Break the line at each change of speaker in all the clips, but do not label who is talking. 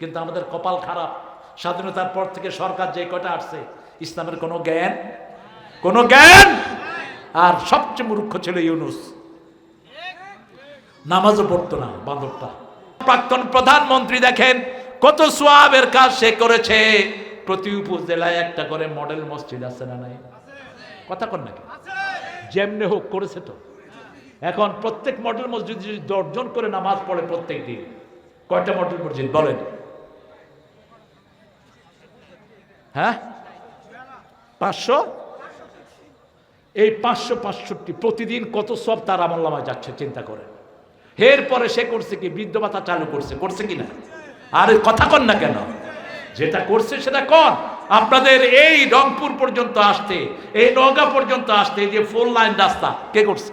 কিন্তু আমাদের কপাল খারাপ, স্বাধীনতার পর থেকে সরকার যে কটা আসছে ইসলামের কোনো জ্ঞান। আর সবচেয়ে মূর্খ ছিল ইউনূস, নামাজও পড়তো না বান্দরটা। প্রাক্তন প্রধানমন্ত্রী দেখেন কত সোয়াবের কাজ সে করেছে। প্রতি উপজেলায় একটা করে মডেল মসজিদ আছে না নাই? কথা কন নাকি? যেমনে হোক করেছে তো। এখন প্রত্যেক মডেল মসজিদ যদি 10 জন করে নামাজ পড়ে প্রত্যেক দিন, কয়টা মডেল মসজিদ বলেন? হ্যাঁ, 500। এই 565 প্রতিদিন কত সব তার আমলনামায় যাচ্ছে চিন্তা করেন। এরপরে সে করছে কি? বৃদ্ধ ভাতা চালু করছে কি না? আর কথা কন না কেন? যেটা করছে সেটা কন। আপনাদের এই রংপুর পর্যন্ত আসতে, এই নওগাঁ পর্যন্ত আসতে, এই যে 4 লাইন রাস্তা কে করছে?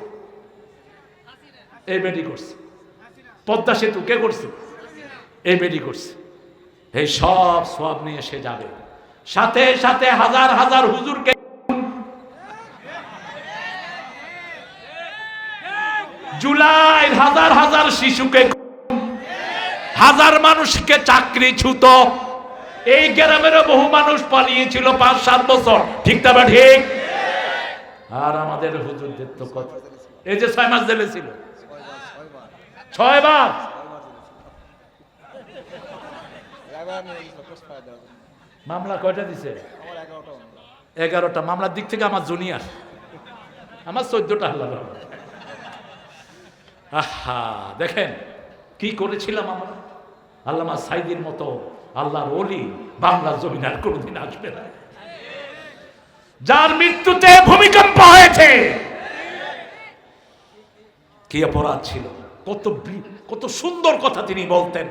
এই বেডি করছে। পদ্মা সেতু কে করছে? এই বেডি করছে। এই সব সওয়াব নিয়ে সে যাবে, সাথে সাথে হাজার হাজার হুজুরকে, জুলাই হাজার হাজার শিশুকে, হাজার মানুষকে চাকরিচ্যুত। এই গ্রামেরও বহু মানুষ পালিয়েছিল 5-7 বছর, ঠিক না ঠিক? আর আমাদের হুজুরদের তো কথা, এই যে 6 মাস জেলে ছিল, 6 বার। মামলা কয়টা দিছে? 11টা। মামলার দিক থেকে আমার জুনিয়র, আমার 14টা আল্লাহ। আহা, দেখেন কি করেছিলাম আমরা। আল্লামা সাইদির মতো আল্লাহর ওলি বাংলা জমিন আর কোনোদিন আসবে না, যার মৃত্যুতে ভূমিকম্প হয়েছে। কি অপরাধ ছিল, কত সুন্দর কথা তিনি বলতেন।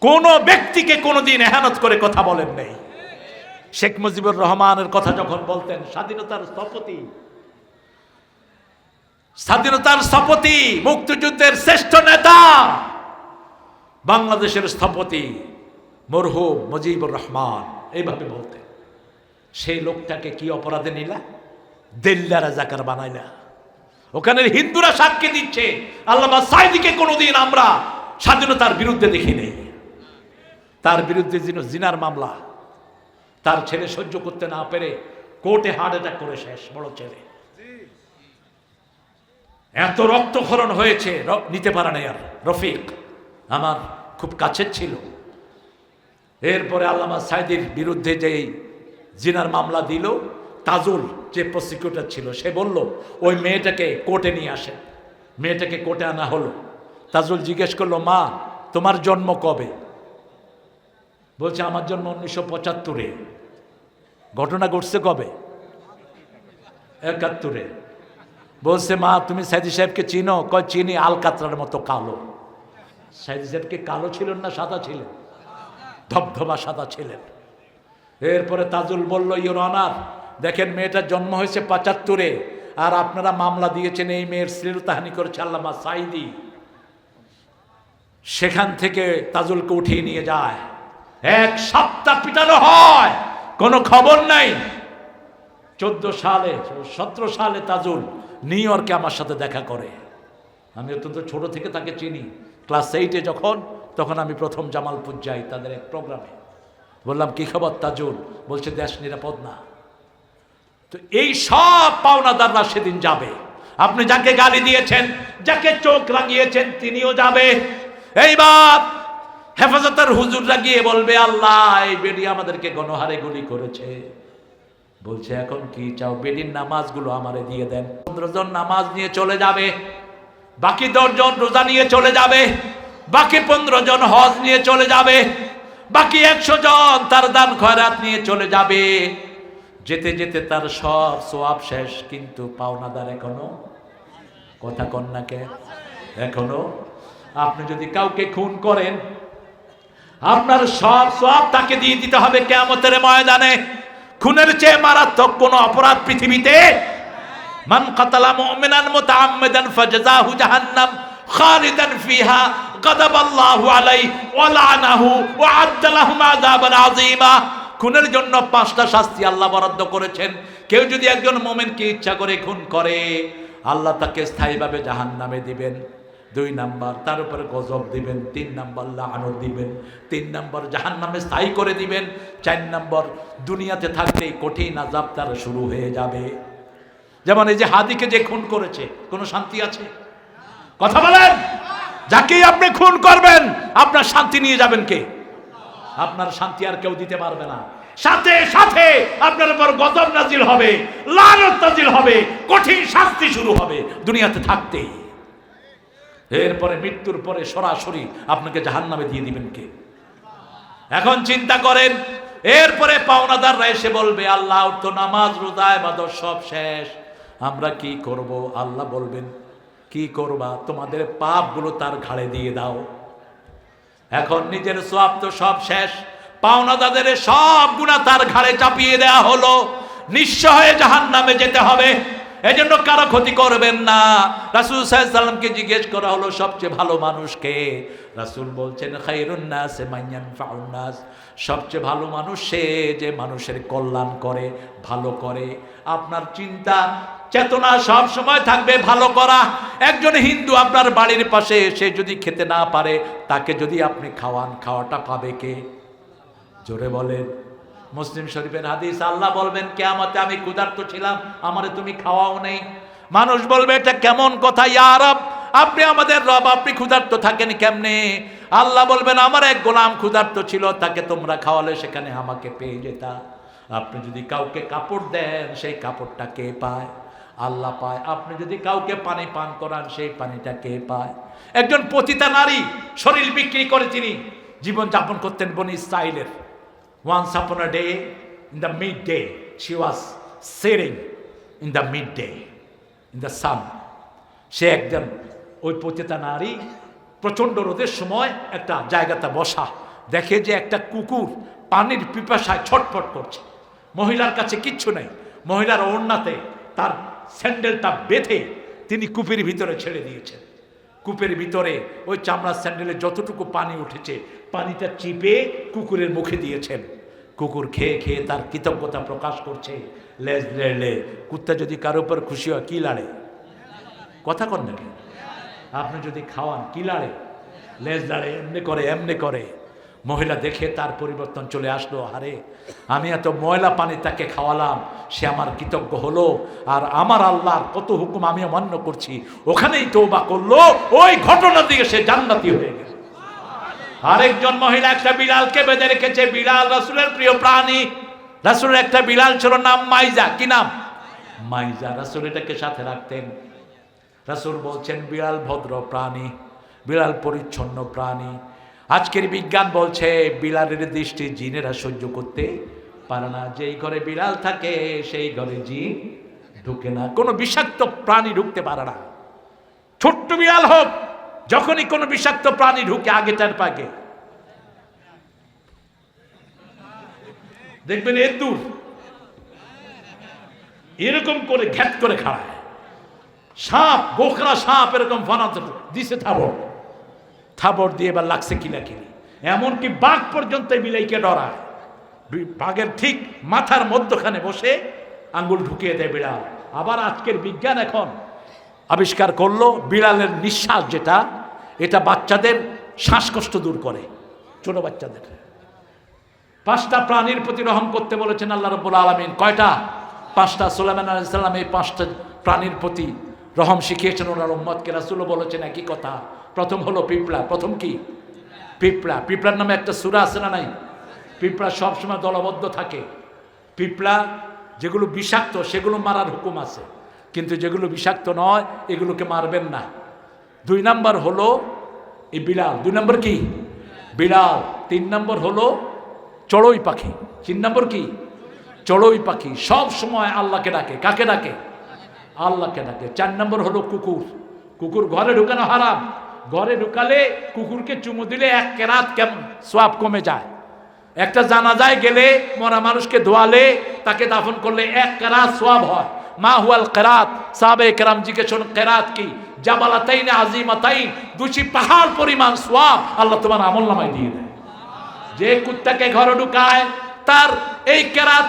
কোন ব্যক্তিকে কোনোদিন এহানত করে কথা বলেন নাই। শেখ মুজিবুর রহমানের কথা যখন বলতেন, স্বাধীনতার স্থপতি, মুক্তিযুদ্ধের শ্রেষ্ঠ নেতা, বাংলাদেশের স্থপতি মরহুম মুজিবুর রহমান, এইভাবে বলতেন। সেই লোকটাকে কি অপরাধে নিলা? দেল্লা রাজাকার বানাইলা। ওখানের হিন্দুরা সাক্ষী দিচ্ছে, আল্লামা সাইদিকে কোনোদিন আমরা স্বাধীনতার বিরুদ্ধে দেখি নেই। তার বিরুদ্ধে জিনার মামলা, তার ছেলে সহ্য করতে না পেরে কোর্টে হার্ট অ্যাটাক করে শেষ, বড় ছেলে। এত রক্তক্ষরণ হয়েছে, নিতে পারে নাই আর। রফিক আমার খুব কাছের ছিল। এরপরে আল্লামা সাইদির বিরুদ্ধে যে জিনার মামলা দিল, তাজুল যে প্রসিকিউটর ছিল, সে বলল ওই মেয়েটাকে কোর্টে নিয়ে আসেন। মেয়েটাকে কোর্টে আনা হলো। তাজুল জিজ্ঞেস করলো, মা তোমার জন্ম কবে? বলছে আমার জন্ম 1975-এ। ঘটনা ঘটছে কবে? 71-এ। বলছে মা তুমি সাইদি সাহেবকে চিনো? কয় চিনি, আলকাতরার মতো কালো। সাইদি সাহেবকে কালো ছিলেন না সাদা ছিলেন? ধবধবা সাদা ছিলেন। এরপরে তাজুল বলল, ইওর অনার দেখেন মেয়েটার জন্ম হয়েছে 75-এ, আর আপনারা মামলা দিয়েছেন এই মেয়ের শ্লীলতাহানি করেছে আল্লামা সাইদি। সেখান থেকে তাজুলকে উঠিয়ে নিয়ে যায়, 1 সপ্তাহ পিটানো হয়, কোনো খবর নাই। 17 সালে তাজুল নিউ ইয়র্কে আমার সাথে দেখা করে। আমি অত্যন্ত ছোট থেকে তাকে চিনি। ক্লাস 8-এ তখন আমি প্রথম জামালপুর যাই তাদের এক প্রোগ্রামে। বললাম কি খবর তাজুল? বলছে দেশ নিরাপদ না। তো এই সব পাওনাদাররা সেদিন যাবে। আপনি যাকে গালি দিয়েছেন, যাকে চোখ রাঙিয়েছেন, তিনিও যাবে। এইবার হেফাজতের হুজুররা গিয়ে বলবে, আল্লাহ এই বেডি আমাদেরকে গণহারে গুলি করেছে। বলছে এখন কি চাও? বেডির নামাজগুলো আমারে দিয়ে দেন। 15 জন নামাজ নিয়ে চলে যাবে, বাকি 10 জন রোজা নিয়ে চলে যাবে, বাকি 15 জন হজ নিয়ে চলে যাবে, বাকি 100 জন তার দান খয়রাত নিয়ে চলে যাবে। যেতে যেতে তার সব সওয়াব শেষ, কিন্তু পাওনাদার এখনো। কথা কন্যাকে এখনো। আপনি যদি কাউকে খুন করেন, আপনার সব সওয়াব তাকে দিয়ে দিতে হবে কিয়ামতের ময়দানে। খুনের চেয়ে মারাত্মক কোন অপরাধ পৃথিবীতে? মান কাতালা মুমিনান মুতাআম্মিদান ফাজাযাহু জাহান্নাম খালিদান ফিহা গাদাবাল্লাহু আলাইহি ওয়া লানাহু ওয়া আ'আদ্দা লাহুম আযাবান আযীমা। খুনের জন্য 5টা শাস্তি আল্লাহ বরাদ্দ করেছেন। কেউ যদি একজন মুমিনকে ইচ্ছা করে খুন করে, আল্লাহ তাকে স্থায়ীভাবে জাহান্নামে দিবেন। 2 নাম্বার তার উপরে গজব দিবেন, 3 নাম্বার লাআনত দিবেন, 3 নাম্বার জাহান্নামে স্থায়ী করে দিবেন, 4 নাম্বার দুনিয়াতে থাকতেই কঠিন আযাব তার শুরু হয়ে যাবে। যেমন এই যে হাদিকে যে খুন করেছে, কোনো শান্তি আছে? কথা বলেন। যাকেই আপনি খুন করবেন আপনার শান্তি নিয়ে যাবেন কে? আপনার শান্তি আর কেউ দিতে পারবে না। সাথে সাথে আপনার উপর গজব নাজিল হবে, লানত নাজিল হবে, কঠিন শাস্তি শুরু হবে দুনিয়াতে থাকতেই। এরপরে মৃত্যুর পরে সরাসরি আপনাকে জাহান্নামে দিয়ে দিবেন কে? এখন চিন্তা করেন, এরপরে পাওনাদাররা এসে বলবে আল্লাহ তো নামাজ রোজা ইবাদত সব শেষ, আমরা কি করব? আল্লাহ বলবেন কি করবা? তোমাদের পাপগুলো তার ঘাড়ে দিয়ে দাও। এখন নিজের সওয়াব তো সব শেষ, পাওনাদারদের সব গুনাহ তার ঘাড়ে চাপিয়ে দেওয়া হলো, নিঃস্ব হয়ে জাহান্নামে যেতে হবে। এজন্য কারো ক্ষতি করবেন না। রাসূল সাল্লাল্লাহু আলাইহি ওয়াসাল্লামকে জিজ্ঞেস করা হলো সবচেয়ে ভালো মানুষ কে? রাসূল বলছেন খায়রুন নাস মান ইয়ানফাউন নাস, সবচেয়ে ভালো মানুষ সে যে মানুষের কল্যাণ করে, ভালো করে। আপনার চিন্তা চেতনা সব সময় থাকবে ভালো করা। একজন হিন্দু আপনার বাড়ির পাশে সে যদি খেতে না পারে, তাকে যদি আপনি খাওয়ান, খাওয়াটা পাবে কে? জোরে বলেন। মুসলিম শরীফের হাদিস, আল্লাহ বলবেন কিয়ামতে আমি ক্ষুধার্ত ছিলাম, আমারে তুমি খাওয়াও নেই। মানুষ বলবে এটা কেমন কথা ইয়া রব, আপনি আমাদের রব, আপনি ক্ষুধার্ত থাকেন কেমনে? আল্লাহ বলবেন আমার এক গোলাম ক্ষুধার্ত ছিল, তাকে তোমরা খাওয়ালে সেখানে আমাকে পেয়ে যেতা। আপনি যদি কাউকে কাপড় দেন সেই কাপড়টা কে পায়? আল্লাহ পায়। আপনি যদি কাউকে পানি পান করান সেই পানিটা কে পায়? একজন পতিতা নারী শরীর বিক্রি করে তিনি জীবন যাপন করতেন বনি ইসরাইলের। Once upon a day, in the midday, she was sitting in the midday, in the sun. সে একদম ওই পতিতা নারী প্রচণ্ড রোদের সময় একটা জায়গাতে বসা, দেখে যে একটা কুকুর পানির পিপাসায় ছটফট করছে। মহিলার কাছে কিচ্ছু নেই, মহিলার ওড়নাতে তার স্যান্ডেলটা বেঁধে তিনি কূপের ভিতরে ছেড়ে দিয়েছেন। কূপের ভিতরে ওই চামড়ার স্যান্ডেলে যতটুকু পানি উঠেছে পানিটা চিপে কুকুরের মুখে দিয়েছেন। কুকুর খেয়ে খেয়ে তার কৃতজ্ঞতা প্রকাশ করছে। লেজ লেড়ে, কুত্তা যদি কারো উপর খুশি হয় কি লাড়ে? কথা কন নাকি? আপনি যদি খাওয়ান কি লাড়ে? লেজ লাড়ে, এমনি করে এমনি করে। মহিলা দেখে তার পরিবর্তন চলে আসলো, আরে আমি এত ময়লা পানি তাকে খাওয়ালাম, সে আমার কৃতজ্ঞ হলো, আর আমার আল্লাহর কত হুকুম আমি অমান্য করছি, ওখানেই তওবা করলো, ওই ঘটনা দিয়ে সে জান্নাতি হয়ে গেল। আরেকজন মহিলা একটা বিড়ালকে বেঁধে রেখেছে। বিড়াল রাসূলের প্রিয় প্রাণী। রাসূলের একটা বিড়াল ছিল, নাম মাইজা। কি নাম? মাইজা। রাসূল এটাকে সাথে রাখতেন। রাসূল বলছেন বিড়াল ভদ্র প্রাণী, বিড়াল পরিচ্ছন্ন প্রাণী। আজকের বিজ্ঞান বলছে বিড়ালের দৃষ্টি জিনেরা সহ্য করতে পারে না। যেই ঘরে বিড়াল থাকে সেই ঘরে জিন ঢুকে না, কোনো বিষাক্ত প্রাণী ঢুকতে পারে না। ছোট্ট বিড়াল হোক, যখনই কোনো বিষাক্ত প্রাণী ঢুকে আগেটার পাকে দেখবেন এর দূর এরকম করে ঘ্যাট করে খাড়ায়। সাপ, গোখরা সাপ এরকম ফানাতে দিছে থাবড়, থাবড় দিয়ে এবার লাগছে কিলাকিলি। এমনকি বাঘ পর্যন্ত বিলাইকে ডরায়। বাঘের ঠিক মাথার মধ্যখানে বসে আঙ্গুল ঢুকিয়ে দেয় বিড়াল। আবার আজকের বিজ্ঞান এখন আবিষ্কার করলো বিড়ালের নিঃশ্বাস যেটা, এটা বাচ্চাদের শ্বাসকষ্ট দূর করে, ছোট বাচ্চাদের। 5টা প্রাণীর প্রতি রহম করতে বলেছেন আল্লাহ রাব্বুল আলামিন। কয়টা? 5টা। সুলাইমান আলাইহিস সালাম এই 5টা প্রাণীর প্রতি রহম শিখিয়েছেন ওনার উম্মতকে। রাসূলও বলেছেন একই কথা। প্রথম হলো পিঁপড়া। প্রথম কি? পিঁপড়া। পিঁপড়ার নামে একটা সূরা আছে না নাই? পিঁপড়া সবসময় দলবদ্ধ থাকে। পিঁপড়া যেগুলো বিষাক্ত সেগুলো মারার হুকুম আছে, কিন্তু যেগুলো বিষাক্ত নয় এগুলোকে মারবেন না। 2 নাম্বার হলো এই বিড়াল। 2 নম্বর কি? বিড়াল। 3 নম্বর হলো চড়ুই পাখি। 3 নম্বর কি? চড়ুই পাখি। সব সময় আল্লাহকে ডাকে। কাকে ডাকে? আল্লাহকে ডাকে। 4 নম্বর হলো কুকুর। কুকুর ঘরে ঢুকানো হারাম। ঘরে ঢুকালে কুকুরকে চুমু দিলে 1 কেরাত কেমন সওয়াব কমে যায়। একটা জানাজায় গেলে মরা মানুষকে ধোয়ালে তাকে দাফন করলে 1 কেরাত সওয়াব হয়। মা হুয়াল কেরাত? সাহাবায়ে কেরাম জিজ্ঞেস করেন কেরাত কি? জাবালাতাইন আজিমাতাইন, 2টি পাহাড় পরিমাণ সওয়াব আল্লাহ তোমার আমলনামায় দিয়ে দেয়। যে কুত্তাকে ঘরে ঢুকায় তার এই কেরাত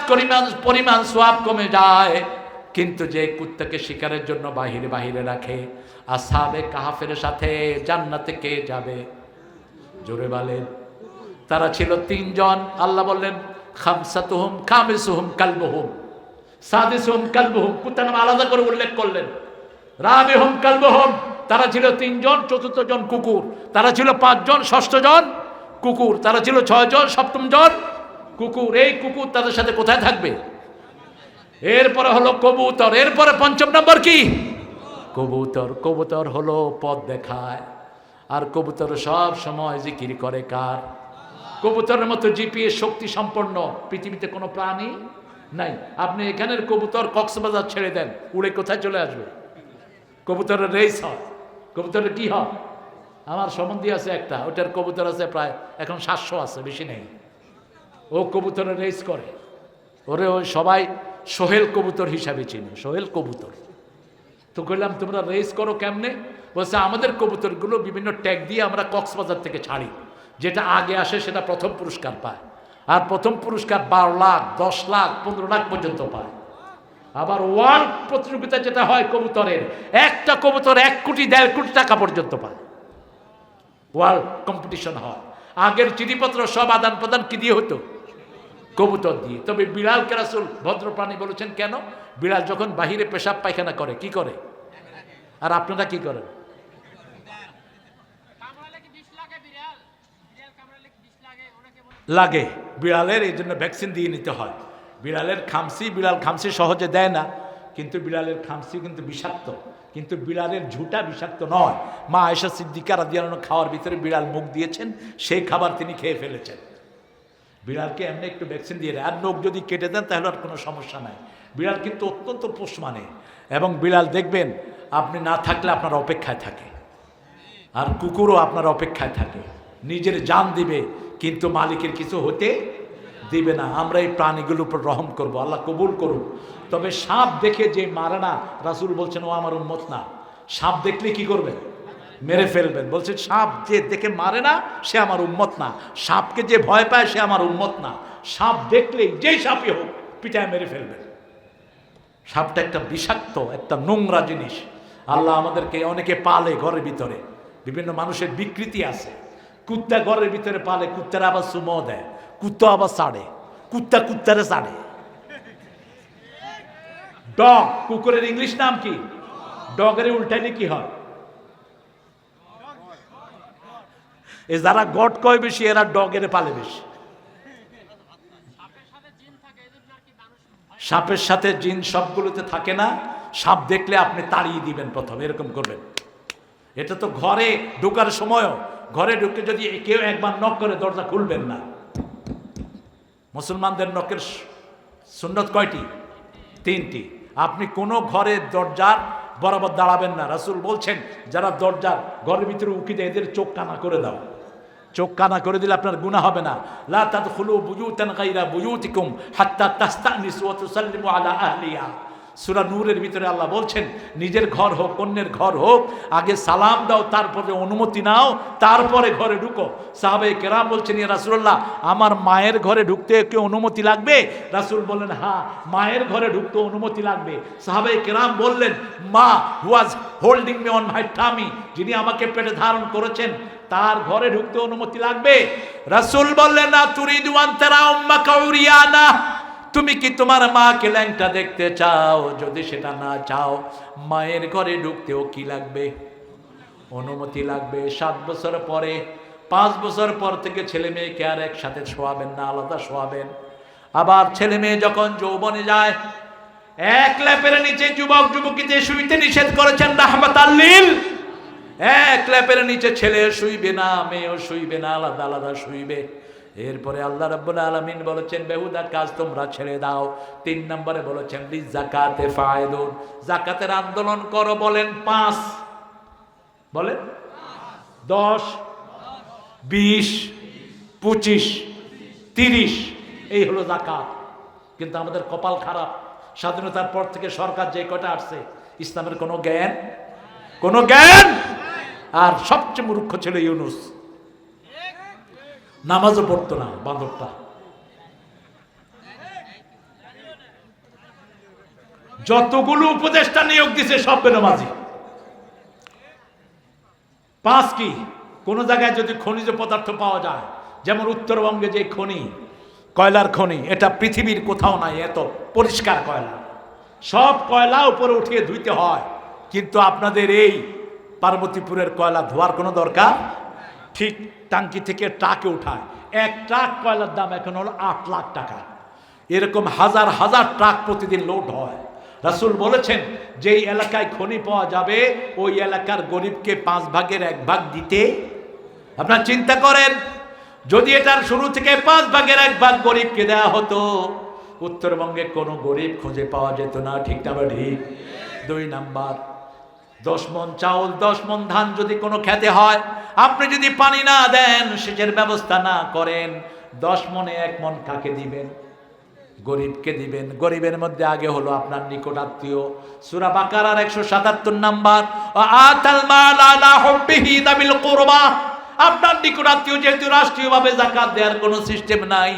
পরিমাণ সওয়াব কমে যায়। কিন্তু যে কুত্তাকে শিকারের জন্য বাহিরে বাহিরে রাখে, আসহাবে কাহাফের সাথে জান্নাতে কে যাবে? জোরে বলেন। তারা ছিল তিনজন। আল্লাহ বললেন খামসাতুহুম খামিসুহুম কালবুহুম সাদিসুহুম কালবুহুম, কুত্তার নাম আলাদা করে উল্লেখ করলেন। রাবিহুম কালবুহুম, তারা ছিল তিনজন, চতুর্থ জন কুকুর। তারা ছিল পাঁচজন, ষষ্ঠ জন কুকুর। তারা ছিল ছয়জন, সপ্তম জন কুকুর। এই কুকুর তাদের সাথে কোথায় থাকবে? এরপরে হলো কবুতর। এরপরে পঞ্চম নম্বর কি? কবুতর। কবুতর হলো পথ দেখায়, আর কবুতর সব সময় জিকির করে কার? কবুতরের মতো জিপিএস শক্তি সম্পন্ন পৃথিবীতে কোনো প্রাণী নাই। আপনি এখানের কবুতর কক্সবাজার ছেড়ে দেন, উড়ে কোথায় চলে আসবে? কবুতরের রেস হয়। কবুতরের কি হয়? আমার সম্বন্ধী আছে একটা, ওটার কবুতর আছে প্রায় এখন 700 আছে, বেশি নেই। ও কবুতরের রেস করে। ওরে ওই সবাই সোহেল কবুতর হিসাবে চিনি, সোহেল কবুতর। তো কইলাম তোমরা রেস করো কেমনে? বলছে আমাদের কবুতরগুলো বিভিন্ন ট্যাগ দিয়ে আমরা কক্সবাজার থেকে ছাড়ি, যেটা আগে আসে সেটা প্রথম পুরস্কার পায়। আর প্রথম পুরস্কার 12 লাখ, 10 লাখ, 15 লাখ পর্যন্ত পায়। আবার ওয়ার্ল্ড প্রতিযোগিতা যেটা হয় কবুতরের, একটা কবুতর 1 কোটি 1.5 কোটি টাকা পর্যন্ত পায়। ওয়ার্ল্ড কম্পিটিশন হয়। আগের চিঠিপত্র সব আদান প্রদান কি দিয়ে হতো? কবুতর দিয়ে। তবে বিড়ালকে রাসূল ভদ্র প্রাণী বলেছেন কেন? বিড়াল যখন বাহিরে পেশাব পায়খানা করে কি করে? আর আপনারা কি করেন? লাগে বিড়ালের, এই জন্য ভ্যাকসিন দিয়ে নিতে হয়। বিড়ালের খামসি, বিড়াল খামসি সহজে দেয় না, কিন্তু বিড়ালের খামসি কিন্তু বিষাক্ত, কিন্তু বিড়ালের ঝুঁটা বিষাক্ত নয়। মা আয়েশা সিদ্দিকা রাদিয়াল্লাহু আনহা খাওয়ার ভিতরে বিড়াল মুখ দিয়েছেন, সেই খাবার তিনি খেয়ে ফেলেছেন। বিড়ালকে এমনি একটু ভ্যাকসিন দিয়ে দেয়, আর নখ যদি কেটে দেন তাহলে আর কোনো সমস্যা নাই। বিড়াল কিন্তু অত্যন্ত পোষ মানে, এবং বিড়াল দেখবেন আপনি না থাকলে আপনার অপেক্ষায় থাকে, আর কুকুরও আপনার অপেক্ষায় থাকে। নিজের জান দিবে কিন্তু মালিকের কিছু হতে দিবে না। আমরা এই প্রাণীগুলোর উপর রহম করব, আল্লাহ কবুল করুন। তবে সাপ দেখে যে মারে না, রাসূল বলছেন ও আমার উম্মত না। সাপ দেখলে কি করবেন? মেরে ফেলবেন। বলছেন সাপ যে দেখে মারে না সে আমার উম্মত না, সাপকে যে ভয় পায় সে আমার উম্মত না। সাপ দেখলেই যেই সাপই হোক পিটায় মেরে ফেলবেন। সাপটা একটা বিষাক্ত, একটা নোংরা জিনিস। আল্লাহ আমাদেরকে, অনেকে পালে ঘরের ভিতরে, বিভিন্ন মানুষের বিকৃতি আছে। কুত্তা ঘরের ভিতরে পালে, কুত্তারা আবার সুমো দেয়, কুত্তা আবার ছাড়ে, কুত্তা কুত্তারে ছাড়ে। ডগ, কুকুরের ইংলিশ নাম কি? ডগের উল্টাইলে কি হয়? এ যারা গড কয় বেশি, এরা ডগের পালে বেশি। সাপের সাথে জিন সবগুলোতে থাকে না। সাপ দেখলে আপনি তাড়িয়ে দিবেন, প্রথম এরকম করবেন। এটা তো ঘরে ঢোকার সময়ও, ঘরে ঢুকে যদি কেউ একবার নক করে দরজা খুলবেন না। মুসলমানদের নকের সুন্নত কয়টি? 3টি। আপনি কোনো ঘরের দরজার বরাবর দাঁড়াবেন না। রাসূল বলছেন যারা দরজার ঘরের ভিতরে উকি দেয় এদের চোখ কানা করে দাও। চোখ কানা করে দিলে আপনার গুনাহ হবে না। লা তাদখুলু বুয়ুতান গায়রা বুয়ুতিকুম হাত্তা তাস্তানিসু ওয়া তুসাল্লিমু আলা আহলিহা। সূরা নূরের ভিতরে আল্লাহ বলছেন নিজের ঘর হোক, অন্যের ঘর হোক, আগে সালাম দাও, তারপরে অনুমতি নাও, তারপরে ঘরে ঢুকো। সাহাবায়ে কেরাম বলছেন ইয়া রাসূলুল্লাহ, আমার মায়ের ঘরে ঢুকতে কি অনুমতি লাগবে? রাসূল বললেন হ্যাঁ, মায়ের ঘরে ঢুকতে অনুমতি লাগবে। সাহাবায়ে কেরাম বললেন মা who was holding me on my tummy, যিনি আমাকে পেটে ধারণ করেছেন তার ঘরে ঢুকতে অনুমতি লাগবে। রাসূল বললেন না তুরিদু আন তারা উম্মাকা উরিয়ানা, তুমি কি তোমার মাকে ল্যাংটা দেখতে চাও? যদি সেটা না চাও, মায়ের ঘরে ঢুকতেও কি লাগবে? অনুমতি লাগবে। 7 বছর পরে, 5 বছর পর থেকে ছেলে মেয়েকে আর একসাথে শোয়াবেন না, আলাদা শোয়াবেন। আবার ছেলে মেয়ে যখন যৌবনে যায়, এক ল্যাপের নিচে যুবক যুবতীদের শুইতে নিষেধ করেছেন রাহমাতাল লিল। এক ল্যাপের নিচে ছেলে শুইবে না, মেয়েও শুইবে না, আলাদা আলাদা শুইবে। এরপরে আল্লাহ রাব্বুল আলামিন বলেছেন বেহুদা কাজ তোমরা ছেড়ে দাও। 3 নম্বরে বলেছেন লিযাকাতে ফাইলুন, যাকাতের আন্দোলন করো। বলেন 5, বলেন 10, 20, 25, 30, এই হলো যাকাত। কিন্তু আমাদের কপাল খারাপ, স্বাধীনতার পর থেকে সরকার যে কয়টা আসছে, ইসলামের কোনো জ্ঞান, কোনো জ্ঞান। আর সবচেয়ে মূর্খ ছিল ইউনূস, নামাজও পড়তো না বান্দরটা। যতগুলো উপদেষ্টা নিয়োগ দিছে সব বেনামাজি। 5 কি কোন জায়গায় যদি খনিজ পদার্থ পাওয়া যায়, যেমন উত্তরবঙ্গে যে খনি, কয়লার খনি, এটা পৃথিবীর কোথাও নাই এত পরিষ্কার কয়লা। সব কয়লা উপরে উঠিয়ে ধুইতে হয়, কিন্তু আপনাদের এই পার্বতীপুরের কয়লা ধোয়ার কোনো দরকার, ঠিক টাঙ্কি থেকে ট্রাকে উঠায়। 1 ট্রাক কয়লার দাম এখন হলো 8 লাখ টাকা। এরকম হাজার হাজার ট্রাক প্রতিদিন লোড হয়। রাসূল বলেছেন যেই এলাকায় খনি পাওয়া যাবে ওই এলাকার গরিবকে 5 ভাগের 1 ভাগ দিতে। আপনারা চিন্তা করেন, যদি এটার শুরু থেকে 5 ভাগের 1 ভাগ গরিবকে দেওয়া হতো, উত্তরবঙ্গে কোনো গরিব খুঁজে পাওয়া যেত না। ঠিক না ঠিক? 2 নাম্বার, 10 মণ চাউল 10 মণ ধান যদি কোনো খেতে হয়, আপনি যদি পানি না দেন, সেচের ব্যবস্থা না করেন, 10 মণে 1 মণ কাকে দিবেন? গরিবকে দিবেন। গরিবের মধ্যে আগে হলো আপনার নিকট আত্মীয়। সূরা বাকারার 177 নাম্বার, আতাল মাল আলা হুব্বিহি দাবিল কুরবা। আপনার নিকট আত্মীয়, যেহেতু রাষ্ট্রীয়ভাবে যাকাত দেওয়ার কোনো সিস্টেম নাই,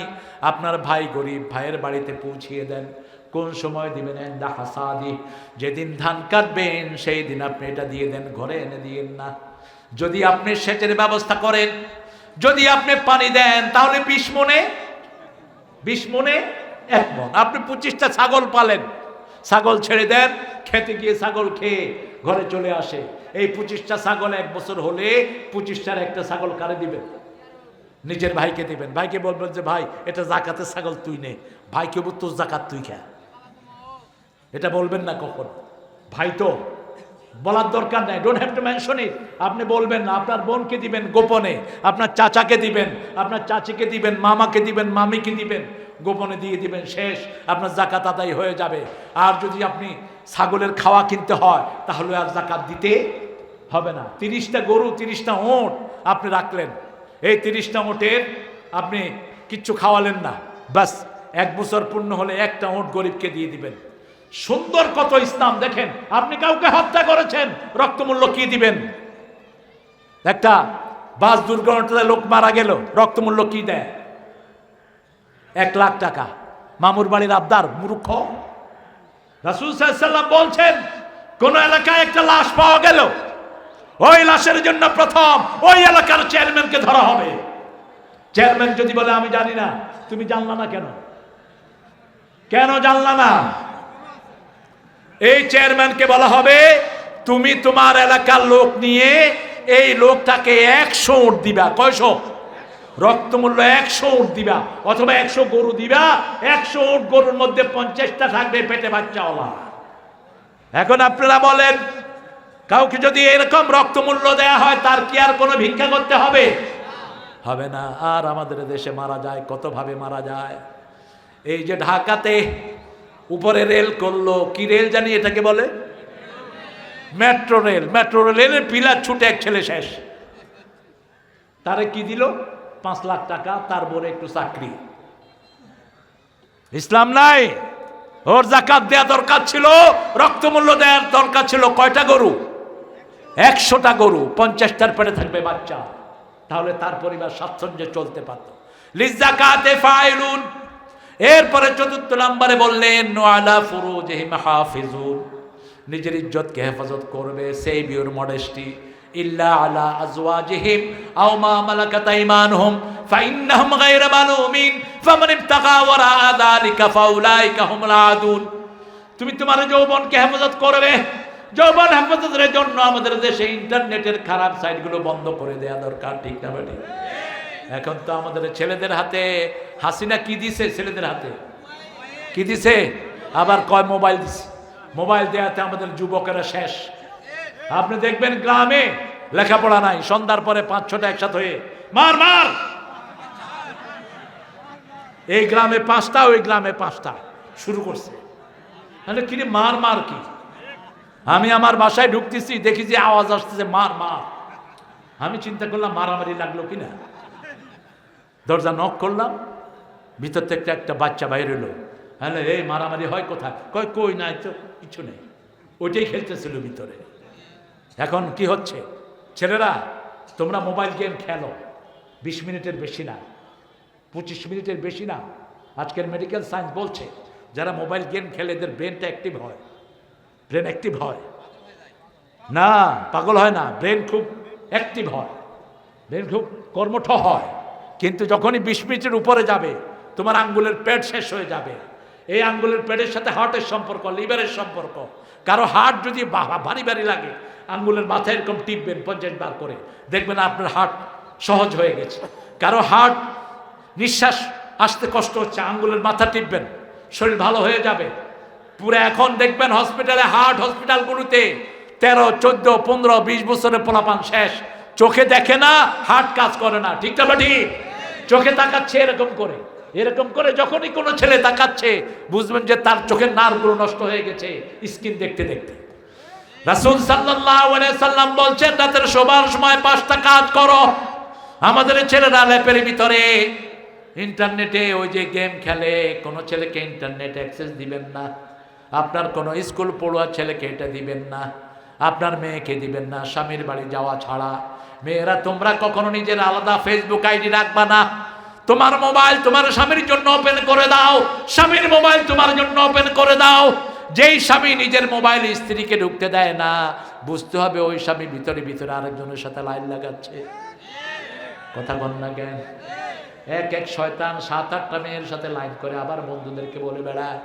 আপনার ভাই গরিব, ভাইয়ের বাড়িতে পৌঁছিয়ে দেন। কোন সময় দিবেন? ইনদা হাসাদি, যেদিন ধান কাটবেন সেই দিন আপনি এটা দিয়ে দেন, ঘরে এনে দিয়েন না। যদি আপনি সেচের ব্যবস্থা করেন, যদি আপনি পানি দেন, তাহলে 20 মণে 1 মণ। আপনি 25টা ছাগল পালেন, ছাগল ছেড়ে দেন, খেতে গিয়ে ছাগল খেয়ে ঘরে চলে আসে। এই 25টা ছাগল 1 বছর হলে 25টার একটা ছাগল কারে দিবেন? নিজের ভাইকে দিবেন। ভাইকে বলবেন যে ভাই এটা জাকাতের ছাগল, তুই নে। ভাইকে বলব তোর জাকাত তুই খা। এটা বলবেন না কখন? ভাই তো বলার দরকার নাই, don't have to mention it. আপনি বলবেন না। আপনার বোনকে দিবেন গোপনে, আপনার চাচাকে দিবেন, আপনার চাচিকে দিবেন, মামাকে দিবেন, মামিকে দিবেন, গোপনে দিয়ে দিবেন। শেষ, আপনার জাকাত আদায় হয়ে যাবে। আর যদি আপনি ছাগলের খাওয়া কিনতে হয়, তাহলে আর জাকাত দিতে হবে না। 30টা গরু 30টা ওঁট আপনি রাখলেন, এই 30টা ওঁটের আপনি কিচ্ছু খাওয়ালেন না, বাস 1 বছর পূর্ণ হলে 1টা ওঁট গরিবকে দিয়ে দিবেন। সুন্দর কত ইসলাম দেখেন। আপনি কাউকে হত্যা করেছেন, রক্তমূল্য কি দিবেন? একটা বাস দুর্ঘটনায় লোক মারা গেল, রক্তমূল্য কি দেয়? 1 লাখ টাকা। মামুর বাড়ির আবদার মূর্খ। রাসূল সাল্লাল্লাহু আলাইহি ওয়াসাল্লাম বলছেন, কোন এলাকায় একটা লাশ পাওয়া গেল, ওই লাশের জন্য প্রথম ওই এলাকার চেয়ারম্যানকে ধরা হবে। চেয়ারম্যান যদি বলে আমি জানি না, তুমি জানলা না কেন? কেন জানলা না? এই চেয়ারম্যানকে বলা হবে, তুমি তোমার এলাকার লোক নিয়ে এই লোকটাকে 100 উট দিবা। কয়শো? রক্তমূল্য 100 উট দিবা, অথবা 100 গরু দিবা। 100 উট গরুর মধ্যে 50টা থাকবে পেটে বাচ্চাওয়ালা। এখন আপনারা বলেন, কাউকে যদি এরকম রক্তমূল্য দেয়া হয়, তার কি আর কোনো ভিক্ষা করতে হবে? হবে না। আর আমাদের দেশে মারা যায়, কতভাবে মারা যায়। এই যে ঢাকাতে উপরে রেল করলো, কি রেল জানি এটাকে বলে? Metro rail. মেট্রো রেলের পিলার ছুটে 1 ছেলে শেষ। তারে কি দিল? 5 লাখ টাকা, তার বড় একটু চাকরি। ইসলাম নাই। ওর যাকাত দেয়া দরকার ছিল, রক্তমূল্য দেওয়ার দরকার ছিল। কয়টা গরু? 100টা গরু, 50টার পেটে থাকবে বাচ্চা, তাহলে তার পরিবার স্বাচ্ছন্দ্যে চলতে পারত। লিযাকাতে ফাইলুন। এরপরে 4র্থ নম্বরে বললেন, ওয়ালা ফুরুজিহিম হাফিজুন, নিজের ইজ্জতকে হেফাজত করবে। সেভ ইউর মডেস্টি, ইল্লা আলা আজওয়াজিহিম আও মা মালাকাত আইমানুহুম ফাইন্নাহুম গায়রু মালুমিন ফামান ইবতাগা ওয়ারা যালিকা ফাউলাইকা হুমুল আদুন। তুমি তোমার যৌবনকে হেফাজত করবে। যৌবন হেফাজতের জন্য আমাদের দেশে ইন্টারনেটের খারাপ সাইটগুলো বন্ধ করে দেওয়া দরকার। ঠিক না বেটি? এখন তো আমাদের ছেলেদের হাতে হাসিনা কি দিছে? ছেলেদের হাতে কি দিছে? আবার কয় মোবাইল দিছে। মোবাইল দেওয়াতে আমাদের যুবকেরা শেষ। আপনি দেখবেন গ্রামে লেখাপড়া নাই, সন্ধ্যার পরে 5-6টা একসাথে হয়ে মার মার। এই গ্রামে 5টা, ওই গ্রামে 5টা শুরু করছে। তাহলে কি রে মার মার কি? আমি আমার বাসায় ঢুকতেছি, দেখি যে আওয়াজ আসতেছে মার মার। আমি চিন্তা করলাম মারামারি লাগলো কিনা। দরজা নক করলাম, ভিতর থেকে একটা বাচ্চা বাইর হলো। হ্যালো, এই মারামারি হয় কোথায়? কই নাই তো, কিছু নেই। ওইটাই খেলতেছিল ভিতরে। এখন কি হচ্ছে? ছেলেরা, তোমরা মোবাইল গেম খেলো, 20 মিনিটের বেশি না, 25 মিনিটের বেশি না। আজকের মেডিকেল সায়েন্স বলছে যারা মোবাইল গেম খেলে এদের ব্রেনটা অ্যাক্টিভ হয় ব্রেন অ্যাক্টিভ হয় না, পাগল হয় না, ব্রেন খুব অ্যাক্টিভ হয়, ব্রেন খুব কর্মঠ হয়। কিন্তু যখনই 20 মিনিটের উপরে যাবে তোমার আঙ্গুলের পেট শেষ হয়ে যাবে। এই আঙ্গুলের পেটের সাথে হার্টের সম্পর্ক, লিভারের সম্পর্ক। কারো হার্ট যদি ভারী ভারী লাগে আঙ্গুলের মাথায় এরকম টিপবেন 50 বার করে, দেখবেন আপনার হার্ট সহজ হয়ে গেছে। কারো হার্ট নিঃশ্বাস আসতে কষ্ট হচ্ছে, আঙ্গুলের মাথা টিপবেন, শরীর ভালো হয়ে যাবে পুরো। এখন দেখবেন হসপিটালে, হার্ট হসপিটালগুলোতে 13, 14, 15, 20 বছরের পোলাপান শেষ, চোখে দেখে না, হার্ট কাজ করে না। ঠিক না ঠিক? চোখে তাকাচ্ছে এরকম করে, এরকম করে। যখনই কোনো ছেলে তাকাচ্ছে বুঝবেন যে তার চোখের নার্ভগুলো নষ্ট হয়ে গেছে স্ক্রিন দেখতে দেখতে। রাসূল সাল্লাল্লাহু আলাইহি সাল্লাম বলছেন, রাতের শোবার সময় 5টা কাজ করো। আমাদের ছেলেরা ল্যাপের ভিতরে ইন্টারনেটে ওই যে গেম খেলে, কোনো ছেলেকে ইন্টারনেট অ্যাক্সেস দিবেন না। আপনার কোনো স্কুল পড়ুয়া ছেলেকে এটা দিবেন না, আপনার মেয়েকে দিবেন না, স্বামীর বাড়ি যাওয়া ছাড়া। মেয়েরা তোমরা কখনো নিজের আলাদা ফেসবুক আইডি রাখবা না। তোমার মোবাইল তোমার স্বামীর জন্য ওপেন করে দাও, স্বামীর মোবাইল তোমার জন্য ওপেন করে দাও। যেই স্বামী নিজের মোবাইল স্ত্রীকে ঢুকতে দেয় না, বুঝতে হবে ওই স্বামী ভিতরে ভিতরে আরেকজনের সাথে লাইন লাগাচ্ছে। কথা বল না কেন? এক এক শয়তান 7-8টা মেয়ের সাথে লাইন করে আবার বন্ধুদেরকে বলে বেড়ায়।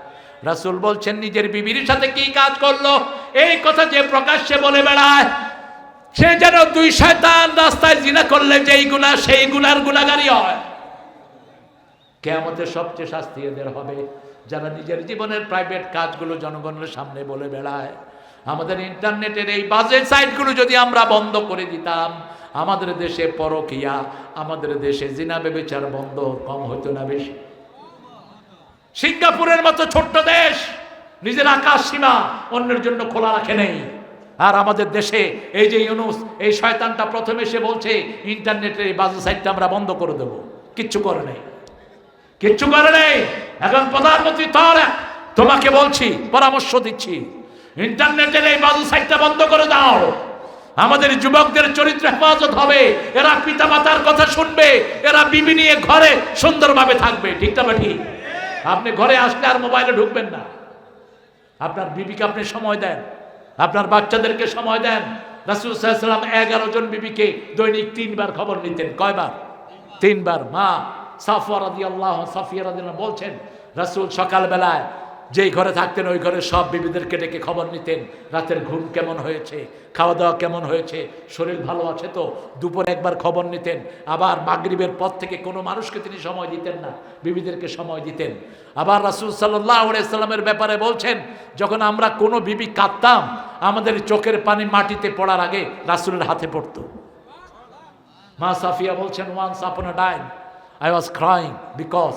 রাসূল বলছেন, নিজের বিবির সাথে কি কাজ করলো এই কথা যে প্রকাশ্যে বলে বেড়ায়, সে যেন 2 শয়তান রাস্তায় জিনা করলে যেই গুনাহ সেই গুনার গুনাহগারী হয়। কিয়ামতের সবচেয়ে শাস্তি এদের হবে যারা নিজের জীবনের প্রাইভেট কাজগুলো জনগণের সামনে বলে বেড়ায়। আমাদের ইন্টারনেটের এই বাজে সাইটগুলো যদি আমরা বন্ধ করে দিতাম, আমাদের দেশে পরকিয়া, আমাদের দেশে জিনা ব্যভিচার বন্ধ কম হতো না বেশি? সিঙ্গাপুরের মতো ছোট্ট দেশ নিজের আকাশ সীমা অন্যের জন্য খোলা রাখে নেই। আর আমাদের দেশে এই যে ইউনূস, এই শয়তানটা প্রথমে এসে বলছে ইন্টারনেটের এই বাজে সাইটটা আমরা বন্ধ করে দেবো, কিচ্ছু করে নেই, কিচ্ছু করে নেই। এখন প্রধানমন্ত্রী তোমাকে বলছি, পরামর্শ দিচ্ছি, ইন্টারনেটের এই বাজে সাইটটা বন্ধ করে দাও। আমাদের যুবকদের চরিত্র হেফাজত হবে, এরা পিতামাতার কথা শুনবে, এরা বিবি নিয়ে ঘরে সুন্দরভাবে থাকবে। ঠিক না ঠিক? আপনি ঘরে আসলে আর মোবাইলে ঢুকবেন না, আপনার বিবিকে আপনি সময় দেন, আপনার বাচ্চাদেরকে সময় দেন। রাসূল সাল্লাল্লাহু আলাইহি ওয়াসাল্লাম 11 জন বিবিকে দৈনিক 3 বার খবর নিতেন। কয়বার? 3 বার। মা সাফিয়া রাদিয়াল্লাহু বলছেন, রাসূল সকালবেলায় যেই ঘরে থাকতেন ওই ঘরে সব বিবিদেরকে ডেকে খবর নিতেন, রাতের ঘুম কেমন হয়েছে, খাওয়া দাওয়া কেমন হয়েছে, শরীর ভালো আছে তো। দুপুরে একবার খবর নিতেন। আবার মাগরিবের পর থেকে কোনো মানুষকে তিনি সময় দিতেন না, বিবিদেরকে সময় দিতেন। আবার রাসূল সাল্লাল্লাহু আলাইহি সাল্লামের ব্যাপারে বলছেন, যখন আমরা কোনো বিবি কাঁদতাম, আমাদের চোখের পানি মাটিতে পড়ার আগে রাসূলের হাতে পড়তো। মা সাফিয়া বলছেন, once upon a time I was crying because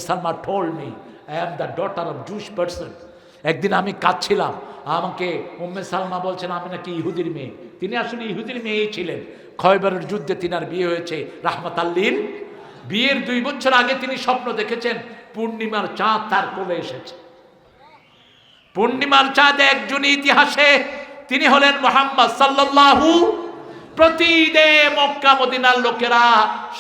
Salma told me I am the daughter of Jewish person. একদিন আমি কাঁদছিলাম, আমাকে সালমা বলছেন আমি নাকি ইহুদির মেয়ে। তিনি আসলে ইহুদির মেয়েই ছিলেন। খয়বরের যুদ্ধে তিনার বিয়ে হয়েছে রাহমাতাল লিল। বিয়ের 2 বছর আগে তিনি স্বপ্ন দেখেছেন পূর্ণিমার চাঁদ তার কোলে এসেছে। পূর্ণিমার চাঁদ একজন ইতিহাসে তিনি হলেন মুহাম্মদ সাল্লাল্লাহু। প্রতিদিন মক্কা মদিনার লোকেরা,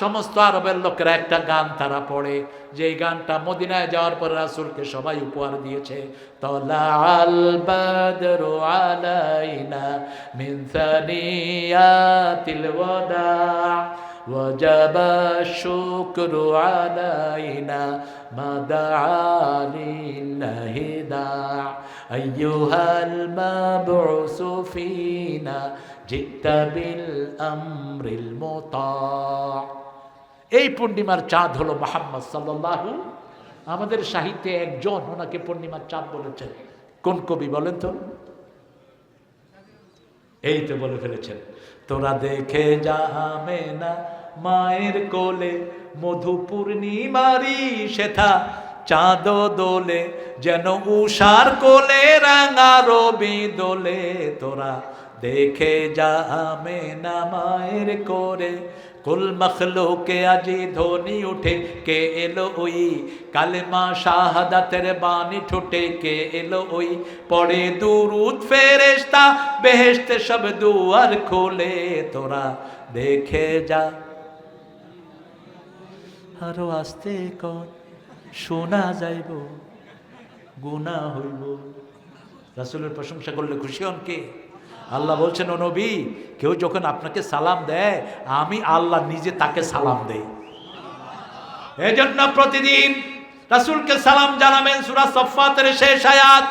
সমস্ত আরবের লোকেরা একটা গান তারা পড়ে, যে গানটা মদিনায় যাওয়ার পর রাসূলকে সবাই উপহার দিয়েছে। তালাআল বাদরু আলাইনা মিন সানিয়াতিল ওয়াদা ওয়াজাবা শুকরু আলাইনা মা দাআ লিল্লাহি দা আইয়ুহাল মাবউসু ফিনা জিতা বিল আমরিল মুতা। এই পূর্ণিমার চাঁদ হলো মুহাম্মদ সাল্লাল্লাহু। আমাদের সাহিত্যে একজন ওনাকে পূর্ণিমার চাঁদ বলেছেন। কোন কবি বলেন তো? এই তো বলে ফেলেছেন, তোরা দেখে যা আমেনা মায়ের কোলে মধু পূর্ণিমারি সেথা চাঁদ দোলে যেন উষার কোলে রাঙা রবি দোলে। তোরা দেখে যা আমেনা মায়ের কোলে, কুল মখলুকে আজি ধ্বনি উঠে, কে এলো ওই কালেমা শাহাদাতের বাণী ঠোঁটে, কে এলো ওই পড়ে দুরুদ ফেরেশতা বেহেশতে সব দুয়ার খোলে। তোরা দেখে যা, আরো আস্তে কর শোনা যাইব গুনাহ হইব। রাসূলের প্রশংসা করলে খুশি হন কে? আল্লাহ বলছেন, ও নবী, কেউ যখন আপনাকে সালাম দেয় আমি আল্লাহ নিজে তাকে সালাম দেই। এজন্য প্রতিদিন রাসূলকে সালাম জানাবেন। সূরা সাফফাতের শেষ আয়াত,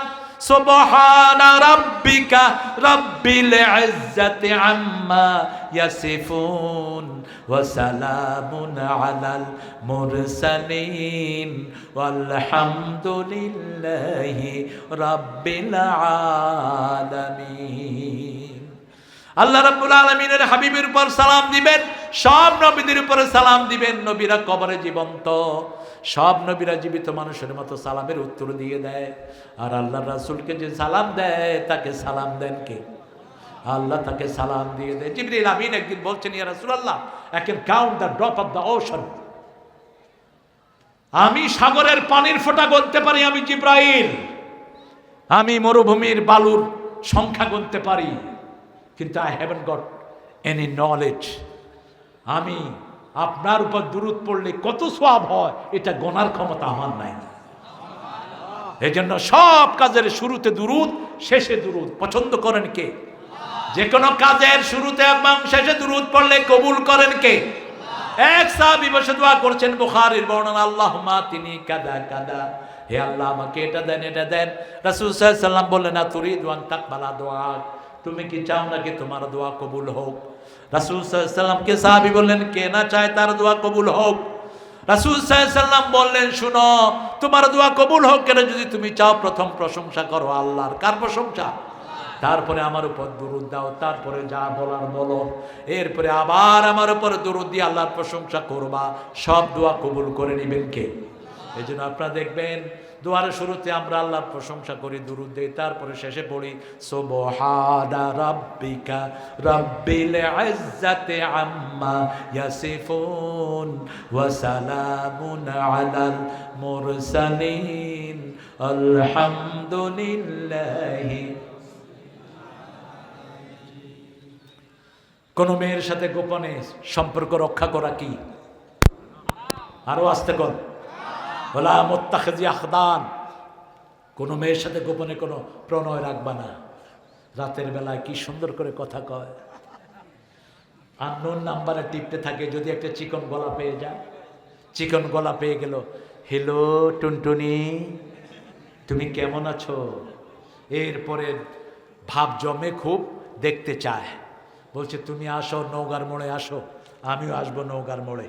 সুবহানা রাব্বিকা রাব্বিল ইজ্জাতি আম্মা ইয়াসিফুন ওয়া সালামুন আলাল মুরসালিন ওয়ালহামদুলিল্লাহি রাব্বিল আলামিন। আল্লাহ রাব্বুল আলামিনের হাবিবের উপর সালাম দিবেন, সব নবীদের উপরে সালাম দিবেন। নবীরা কবরে জীবন্ত, সব নবীরা জীবিত মানুষের মতো সালামের উত্তর দিয়ে দেয়। আর আল্লাহ রাসূলকে যে সালাম দেয় তাকে সালাম দেন কে? আল্লাহ তাকে সালাম দিয়ে দেয়। জিবরিল আমিন একদিন বলছেন, ইয়া রাসূলুল্লাহ, I can count the drop of the ocean. আমি সাগরের পানির ফোঁটা গুনতে পারি, আমি জিবরাইল। আমি মরুভূমির বালুর সংখ্যা গুনতে পারি, কিন্তু I haven't got any knowledge. আমি আপনার উপর দুরূদ পড়লে কত সওয়াব হয় এটা গোনার ক্ষমতা আমার নাই। এজন্য সব কাজের শুরুতে দুরূদ, শেষে দুরূদ। পছন্দ করেন কে? যে কোনো কাজের শুরুতে এবং শেষে দুরূদ পড়লে কবুল করেন কে? এক সাহাবী বসে দোয়া করছেন, বুখারীর বর্ণনা, আল্লাহুম্মা তিনি কাদা কাদা, হে আল্লাহ আমাকে এটা দেন এটা দেন। রাসূল সাল্লাল্লাহু আলাইহি ওয়াসাল্লাম বললেন, না তুরিদু আন তাকবালা দুআ, তুমি কি চাও নাকি তোমার দোয়া কবুল হোক? রাসূল সাল্লাল্লাহু আলাইহি ওয়াসাল্লামকে সাহাবী বললেন, কে না চায় তার দোয়া কবুল হোক? রাসূল সাল্লাল্লাহু আলাইহি ওয়াসাল্লাম বললেন, শুনো, তোমার দোয়া কবুল হোক কেন যদি তুমি চাও প্রথম প্রশংসা করো আল্লাহর। কার প্রশংসা? তারপরে আমার উপর দুরূদ দাও, তারপরে যা বলার বলো, এরপরে আবার আমার উপর দুরূদ দিয়ে আল্লাহর প্রশংসা করবা। সব দোয়া কবুল করে নেবেন কে? এই জন্য আপনারা দেখবেন দোয়ার শুরুতে আমরা আল্লাহর প্রশংসা করি, দুরূদ দেই, তারপরে শেষে পড়ি সুবহানা রাব্বিকা রাব্বিল ইজ্জাতি আম্মা ইয়াসিফুন ওয়া সালামুন আলাল মুরসালিন আলহামদুলিল্লাহি। কোন মেয়ের সাথে গোপনে সম্পর্ক রক্ষা করা কি? আরো আস্তে কর, ওয়ালা মুত্তাখিজি আখদান। কোনো মেয়ের সাথে গোপনে কোনো প্রণয় রাখবা না। রাতের বেলায় কি সুন্দর করে কথা কয়, আননোন নাম্বারে টিপতে থাকে। যদি একটা চিকন গলা পেয়ে যায়, চিকন গলা পেয়ে গেল, হ্যালো টুনটুনি, তুমি কেমন আছো? এরপরে ভাব জমে, খুব দেখতে চায়, বলছে তুমি আসো নওগাঁর মোড়ে আসো, আমিও আসবো নওগাঁর মোড়ে।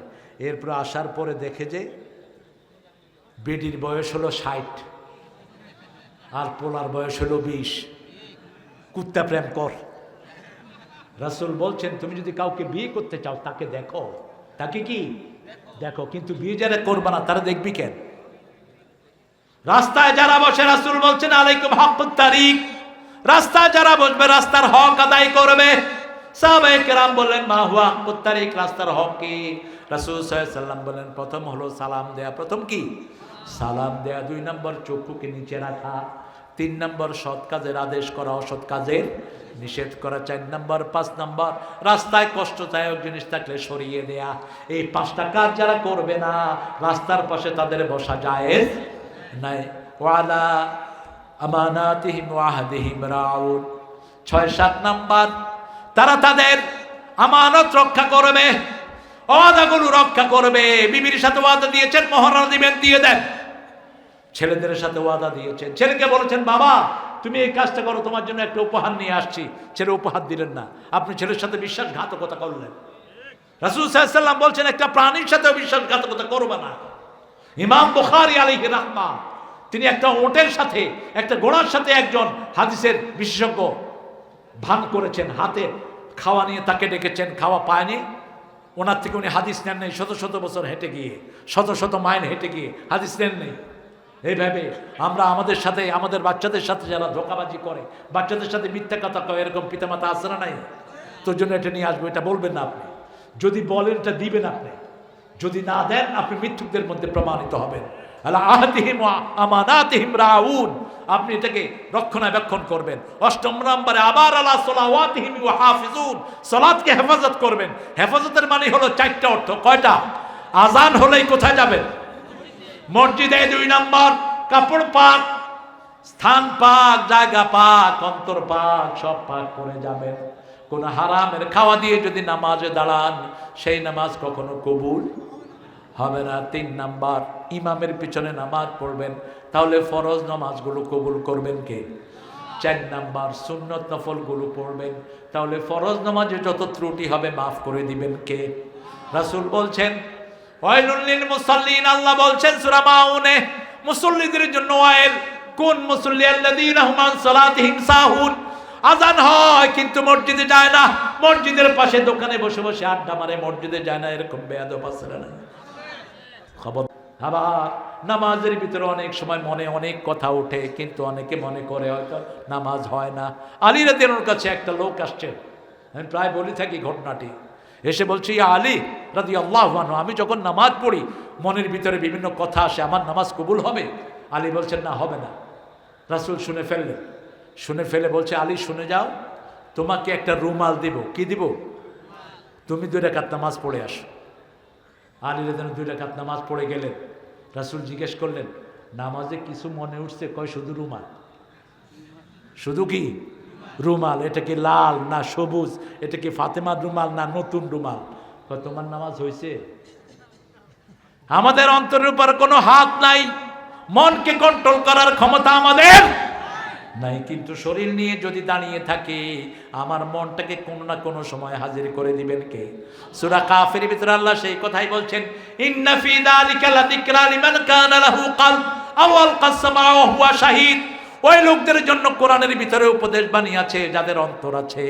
এরপর আসার পরে দেখে যে বেডির বয়স হলো 60 আর পোলার বয়স হলো 20। কুত্তা প্রেম কর। রাসূল বলছেন, তুমি যদি কাউকে বিয়ে করতে চাও তাকে দেখো, তাকে কি দেখো, কিন্তু বিয়ে যারা করবে না তারা দেখবি কেন? রাস্তায় যারা বসে, রাসূল বলছেন আলাইকুম হাক্কুত তারিক, রাস্তায় যারা বসবে রাস্তার হক আদায় করবে। সাহাবায়ে কেরাম বললেন, মা হুয়া হাক্কুত তারিক, রাস্তার হক কি? রাসূল সাল্লাল্লাহু আলাইহি ওয়াসাল্লাম বলেন, প্রথম হলো সালাম দেয়া। প্রথম কি? সালাম দেয়া। 2 নম্বর চক্ষুকে নিচে রাখা। 3 নম্বর সৎ কাজের আদেশ করা, অসৎ কাজের নিষেধ করা। 4 নম্বর 5 নম্বর রাস্তায় কষ্টদায়ক জিনিস থাকলে সরিয়ে দেয়া। এই 5টা কাজ যারা করবে না, রাস্তার পাশে তাদের বসা জায়েজ নাই। ওয়ালা আমানাতিহিম ওয়া আহদিহিম রাউন। 6-7 নম্বর তারা তাদের আমানত রক্ষা করবে, ওয়াদাগুলো রক্ষা করবে। বিবির সাথে ওয়াদা দিয়েছেন, মহর দিবেন, দিয়ে দেন। ছেলেদের সাথে ওয়াদা দিয়েছেন, ছেলেকে বলেছেন বাবা তুমি এই কাজটা করো, তোমার জন্য একটা উপহার নিয়ে আসছি, ছেলে উপহার দিলেন না, আপনি ছেলের সাথে বিশ্বাসঘাতকতা করলেন। রাসূল সাল্লাল্লাহু আলাইহি ওয়াসাল্লাম বলছেন একটা প্রাণীর সাথে বিশ্বাসঘাতকতা করবে না। ইমাম বুখারী আলাইহি রাহমা, তিনি একটা ওটের সাথে, একটা ঘোড়ার সাথে একজন হাদিসের বিশেষজ্ঞ ভান করেছেন, হাতে খাওয়া নিয়ে তাকে ডেকেছেন, খাওয়া পায়নি, ওনার থেকে উনি হাদিস নেন নেই। শত শত বছর হেঁটে গিয়ে, শত শত মাইল হেঁটে গিয়ে হাদিস নেন নেই। এইভাবে আমরা আমাদের সাথে, আমাদের বাচ্চাদের সাথে যারা ধোঁকাবাজি করে, বাচ্চাদের সাথে মিথ্যা কথা কয়, এরকম পিতামাতা আছে না নাই? তোর জন্য এটা নিয়ে আসবো, এটা বলবেন না আপনি। যদি বলেন এটা দিবেন আপনি, যদি না দেন আপনি মিথ্যুকদের মধ্যে প্রমাণিত হবেন। আলা আহদিহিম ওয়া আমানাতিহিম রাউন, আপনি এটাকে রক্ষণাবেক্ষণ করবেন। 8 নম্বরে আবার আলা সলাওয়াতিহিম ওয়া হাফিজুন, সালাতকে হেফাজত করবেন। হেফাজতের মানে হলো 4টা অর্থ। কয়টা? আজান হলেই কোথায় যাবেন? মসজিদে। 2 নম্বর কাপড় পাক, স্থান পাক, জায়গা পাক, অন্তর পাক, সব পাক করে যাবেন। কোন হারামের খাওয়া দিয়ে যদি নামাজে দাঁড়ান, সেই নামাজ কখনো কবুল হবে না। 3 নাম্বার, ইমামের পিছনে নামাজ পড়বেন, তাহলে ফরজ নামাজগুলো কবুল করবেন কে? 4 নাম্বার, সুন্নত নফলগুলো পড়বেন, তাহলে ফরজ নামাজে যত ত্রুটি হবে মাফ করে দিবেন কে? রাসূল বলছেন ওয়াইলুল লিল মুসাল্লিন, আল্লাহ বলছেন সূরা মাউনে, মুসল্লিদের জন্য ওয়াইল। কোন মুসল্লি? আল্লাযীনা হুম আন সালাতিহিম সাহুন। আজান হয় কিন্তু মসজিদে যায় না, মসজিদের পাশে দোকানে বসে বসে আড্ডা মারে, মসজিদে যায় না, এরকম বেয়াদব আছে না? খবর। আবার নামাজের ভিতরে অনেক সময় মনে অনেক কথা ওঠে, কিন্তু অনেকে মনে করে হয়তো নামাজ হয় না। আলী রাদিয়াল্লাহু কাছে একটা লোক আসছে, আমি প্রায় বলি থাকি ঘটনাটি। এসে বলছি, ইয়া আলী রাদিয়াল্লাহু আনহু, আমি যখন নামাজ পড়ি মনের ভিতরে বিভিন্ন কথা আসে, আমার নামাজ কবুল হবে? আলী বলছেন না, হবে না। রাসূল শুনে ফেললেন, শুনে ফেলে বলছে, আলী শুনে যাও, তোমাকে একটা রুমাল দিব। কি দিব? তুমি 2 রাকাত নামাজ পড়ে আসো। আলী রাদিয়াল্লাহু 2 রাকাত নামাজ পড়ে গেলেন। রাসূল জিজ্ঞেস করলেন, নামাজে কিছু মনে উঠছে? কয় শুধু রুমাল। শুধু কি রুমাল? এটা কি লাল না সবুজ? এটা কি ফাতেমার রুমাল না নতুন রুমাল? কয় তোমার নামাজ হয়েছে? আমাদের অন্তরের উপর কোনো হাত নাই, মনকে কন্ট্রোল করার ক্ষমতা আমাদের নাই, কিন্তু শরীর নিয়ে যদি দাঁড়িয়ে থাকে, আমার মনটাকে কোনো না কোনো সময় হাজির করে দিবেন কে? সূরা কাফের ভিতরে আল্লাহ সেই কথাই বলছেন, ইন্না ফি যালিকা লাযিকরা লিমান কানা লাহু কলব আও আলকাস সামা ওয়া হুয়া শাহীদ। ওই লোকদের জন্য কোরআনের ভিতরে উপদেশ বাণী আছে যাদের অন্তর আছে।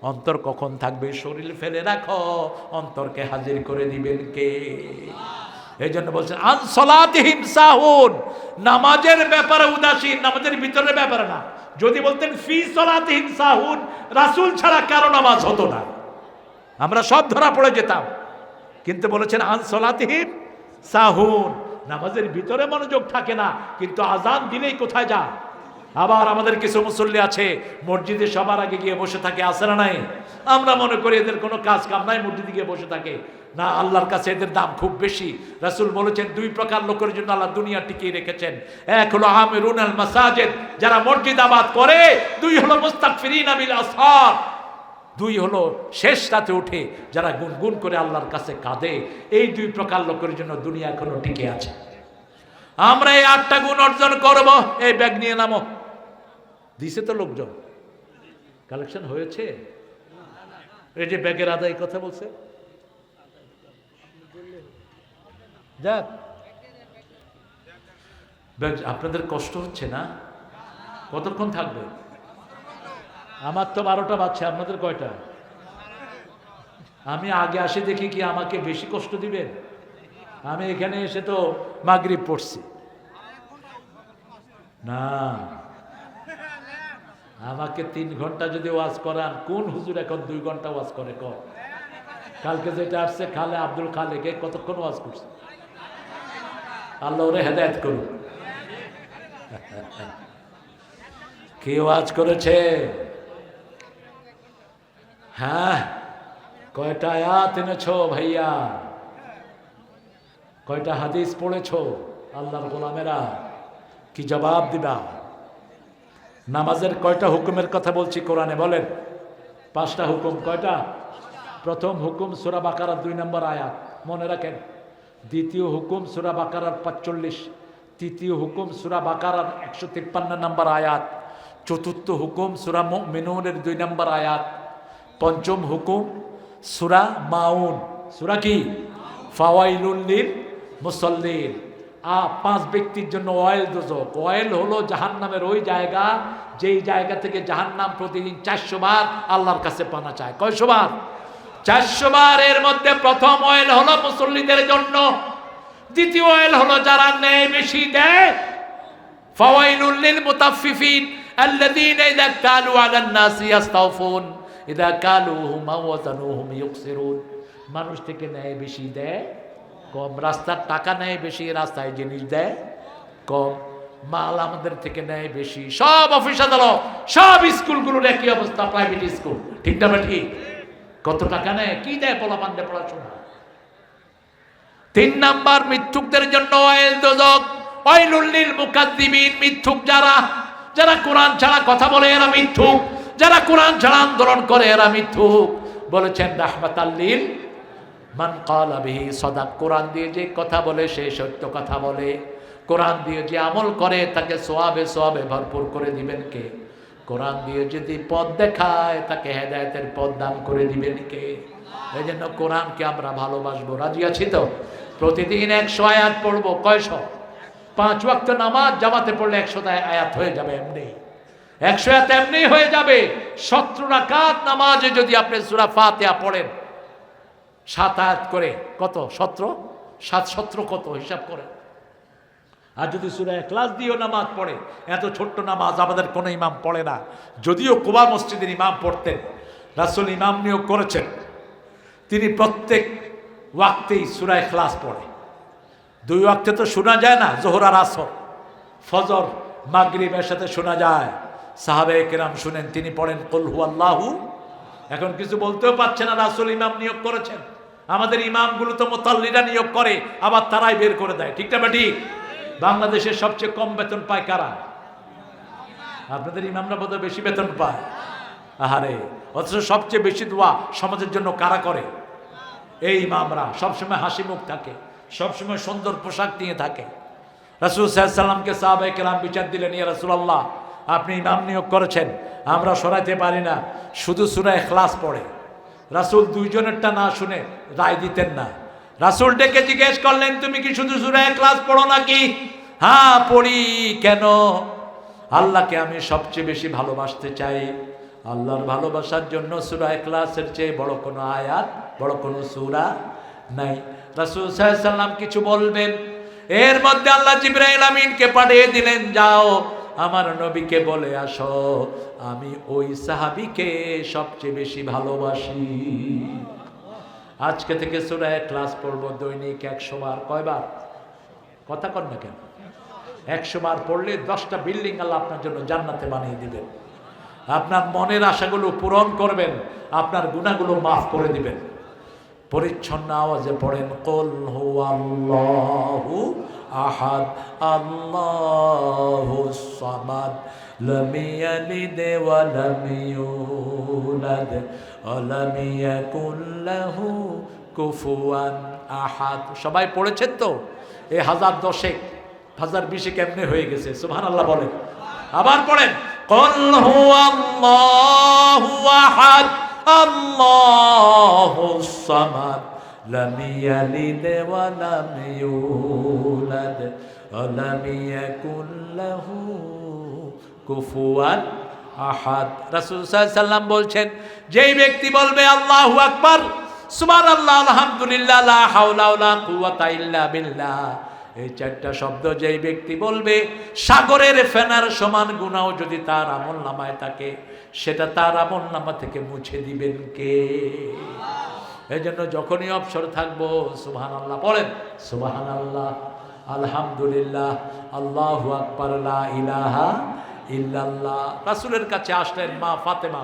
অন্তর কখন থাকবে? শরীর ফেলে রাখো, অন্তরকে হাজির করে দিবেন কে? এই জন্য বলছেন আন সালাতিহিম সাহুন, নামাজের ব্যাপারে উদাসীন, নামাজের ভিতরের ব্যাপারে না। যদি বলতেন ফি সালাতিহিম সাহুন, রাসূল ছাড়া কারো নামাজ হতো না, আমরা সব ধরা পড়ে যেতাম। কিন্তু বলেছেন আন সালাতিহিম সাহুন, নামাজের ভিতরে মনোযোগ থাকে না, কিন্তু আজান দিলেই কোথায় যা। আবার আমাদের কিছু মুসল্লি আছে মসজিদে সবার আগে গিয়ে বসে থাকে, আছে না নাই? আমরা মনে করি এদের কোনো কাজ কাম নাই, মসজিদে গিয়ে বসে থাকে। না, আল্লাহর কাছে এদের দাম খুব বেশি। রাসূল বলেছেন 2 প্রকার লোকের জন্য আল্লাহ দুনিয়া টিকিয়ে রেখেছেন। এক হলো আমিরুন আল মাসাজিদ, যারা মসজিদ আবাদ করে। 2 হলো মুস্তাগফিরিনা বিল আসহার, 2 হলো শেষ রাতে উঠে যারা গুনগুন করে আল্লাহর কাছে কাঁদে। এই 2 প্রকার লোকের জন্য দুনিয়া এখনো টিকে আছে। আমরা এই 8টা গুণ অর্জন করব। এই ব্যাগ নিয়ে নামো। দিছে তো লোকজন, কালেকশন হয়েছে। এই যে ব্যাগের আদায় কথা বলছে, যাক ব্যাগ। আপনাদের কষ্ট হচ্ছে না? কতক্ষণ থাকবে? আমার তো 12টা বাজছে, আপনাদের কয়টা? আমি আগে আসে দেখি কি আমাকে বেশি কষ্ট দিবেন? আমি এখানে এসে তো মাগরিব পড়ছি না। আমাকে 3 ঘন্টা যদি ওয়াজ করান, কোন হুজুর এখন 2 ঘন্টা ওয়াজ করে? কর কালকে যেটা আসছে খালে আব্দুল খালেকে কতক্ষণ ওয়াজ করছে? আল্লাহ ওরে হেদায়েত করুন। কে ওয়াজ করেছে? হ্যাঁ, কয়টা আয়াত এনেছো ভাইয়া? কয়টা হাদিস পড়েছো? আল্লাহর গোলামেরা কি জবাব দিবা? নামাজের কয়টা হুকুমের কথা বলছি কোরআনে? বলেন। 5টা হুকুম। কয়টা? প্রথম হুকুম সূরা বাকারার 2 নম্বর আয়াত, মনে রাখেন। দ্বিতীয় হুকুম সূরা বাকারার 45। তৃতীয় হুকুম সূরা বাকারার 153 নম্বর আয়াত। চতুর্থ হুকুম সূরা মুমিনুনের 2 নম্বর আয়াত। পঞ্চম হুকুম সূরা মাউন। সূরা কি? ফাওয়াইলুল লিল মুসাল্লিন। 5 ব্যক্তির জন্য অয়েল দোজক। অয়েল হলো জাহান্নামের ওই জায়গা, যেই জায়গা থেকে জাহান্নাম প্রতিদিন 400 বার আল্লাহর কাছে পানা চায়। কয়শো বার? 400 বার। এর মধ্যে প্রথম অয়েল হলো মুসল্লিদের জন্য। দ্বিতীয় অয়েল হলো যারা ন্যায় বেশি দেয়। ফাওয়াইলুল লিল মুতাফফিফিন আল্লাযীনা ইযা কালু আলান নাসি ইস্তাওফুন ইযা কালুহুম আও ওয়াজানুহুম ইউকসিরুন। মানুষ থেকে ন্যায় বেশি দেয় কম, রাস্তার টাকা নেয় বেশি, রাস্তায় জিনিস দেয় কম। মাল আমাদের থেকে নেয় বেশি। সব অফিস আদালত, সব স্কুলগুলোর একই অবস্থা, প্রাইভেট স্কুল। ঠিক না ঠিক? কত টাকা নেয়, কি দেয় পোলাপানদের পড়াশোনা। 3 নাম্বার মিথ্যুকদের জন্য অয়েল দোজক। ওয়াইলুল লিল মুকাদ্দিবিন, মিথ্যুক যারা, যারা কোরআন ছাড়া কথা বলে এরা মিথ্যুক, যারা কোরআন ছাড়া আন্দোলন করে এরা মিথ্যুক। বলেছেন রাহমাতাল লিল মান ক্বালা বিহি সাদাক, কোরআন দিয়ে যে কথা বলে সে সত্য কথা বলে, কোরআন দিয়ে যে আমল করে তাকে সওয়াবে সওয়াবে ভরপুর করে দিবেন কে? কোরআন দিয়ে যদি পথ দেখায় তাকে হেদায়েতের পথ দান করে দিবেন কে? এই জন্য কোরআনকে আমরা ভালোবাসবো। রাজি আছি তো? প্রতিদিন 100 আয়াত পড়বো। কয়শো? 5 ওয়াক্ত নামাজ জামাতে পড়লে 100 আয়াত হয়ে যাবে এমনি, 100 আয়াত এমনি হয়ে যাবে। 17 রাকাত নামাজে যদি আপনি সূরা ফাতিহা পড়েন 7 আয়াত করে, কত? 17, 7 17 কত হিসাব করে। আর যদি সূরা ইখলাস দিয়েও নামাজ পড়ে, এত ছোট্ট নামাজ আমাদের কোনো ইমাম পড়ে না। যদিও কুবা মসজিদের ইমাম পড়তেন, রাসূল ইমাম নিয়োগ করেছেন, তিনি প্রত্যেক ওয়াক্তেই সূরা ইখলাস পড়ে। 2 ওয়াক্তে তো শোনা যায় না, যোহর আর আসর, ফজর মাগরিবের সাথে শোনা যায়। সাহাবায়ে কেরাম শুনেন, তিনি পড়েন কুল হুয়াল্লাহু। এখন কিছু বলতেও পারছে না, রাসূল ইমাম নিয়োগ করেছেন। আমাদের ইমামগুলো তো মুতাল্লিরা নিয়োগ করে, আবার তারাই বের করে দেয়। ঠিক না বেটি? বাংলাদেশের সবচেয়ে কম বেতন পায় কারা? আপনাদের ইমামরা বোধহয় বেশি বেতন পায়। আহারে, অথচ সবচেয়ে বেশি দোয়া সমাজের জন্য কারা করে? এই ইমামরা। সবসময় হাসি মুখ থাকে, সবসময় সুন্দর পোশাক নিয়ে থাকে। রাসূল সাল্লাল্লাহু আলাইহি ওয়াসাল্লামকে সাহাবায়ে কেরাম বিচার দিলেন, ইয়া রাসূলুল্লাহ, আপনি ইমাম নিয়োগ করেছেন, আমরা সরাইতে পারি না, শুধু সূরা ইখলাস পড়ে। রাসূল দুইজনেরটা না শুনে রায় দিতেন না। রাসূল ডেকে জিজ্ঞেস করলেন, তুমি কি শুধু সূরা ইখলাস পড়ো নাকি? হ্যাঁ পড়ি। কেন? আল্লাহকে আমি সবচেয়ে বেশি ভালোবাসতে চাই। আল্লাহর ভালোবাসার জন্য সূরা ইখলাসের চেয়ে বড় কোনো আয়াত, বড় কোনো সূরা নাই। রাসূল সাল্লাল্লাহু আলাইহি ওয়াসাল্লাম কিছু বলবেন, এর মধ্যে আল্লাহ জিবরাইল আমিনকে পাঠিয়ে দিলেন, যাও আমার নবীকে বলে আসো আমি ওই সাহাবীকে সবচেয়ে বেশি ভালোবাসি। আজকে থেকে সূরা ইখলাস পড়ব দৈনিক 100 বার। কয়বার? কথা কন না কেন? 100 বার পড়লে 10টা বিল্ডিং আল্লাহ আপনার জন্য জান্নাতে বানিয়ে দিবেন। আপনার মনের আশাগুলো পূরণ করবেন, আপনার গুনাহগুলো মাফ করে দিবেন। পরিচ্ছন্ন আওয়াজে পড়েন, কুল হুয়াল্লাহু আহাদ আল্লাহুস সামাদ লাম ইয়ালিদ ওয়া লাম ইউলাদ ওয়া লাম ইয়াকুল লাহু কুফুয়ান আহাদ। সবাই পড়েছেন তো? এই 1010 1020 কেমনে হয়ে গেছে? সুবহানাল্লাহ বলেন। আবার পড়েন, কুল হুয়াল্লাহু আহাদ আল্লাহুস সামাদ লাম ইয়ালিদ ওয়া লাম ইউলাদ ওয়া লাম ইয়াকুল লাহু কুফুয়ান আহাদ। রাসূল সাল্লাল্লাহু আলাইহি ওয়াসাল্লাম বলছেন, যেই ব্যক্তি বলবে আল্লাহু আকবার, সুবহানাল্লাহ, আলহামদুলিল্লাহ, লা হাওলা ওয়ালা কুওয়াতা ইল্লা বিল্লাহ, এই 4টা শব্দ যেই ব্যক্তি বলবে, সাগরের ফেনার সমান গুনাহ যদি তার আমলনামায় থাকে, সেটা তার আমলনামা থেকে মুছে দিবেন কে? এই জন্য যখনই অবসর থাকবো সুবহানাল্লাহ পড়েন, সুবহানাল্লাহ, আলহামদুলিল্লাহ, আল্লাহু আকবার, লা ইলাহা ইল্লাল্লাহ। রাসূলের কাছে আসলেন মা ফাতেমা।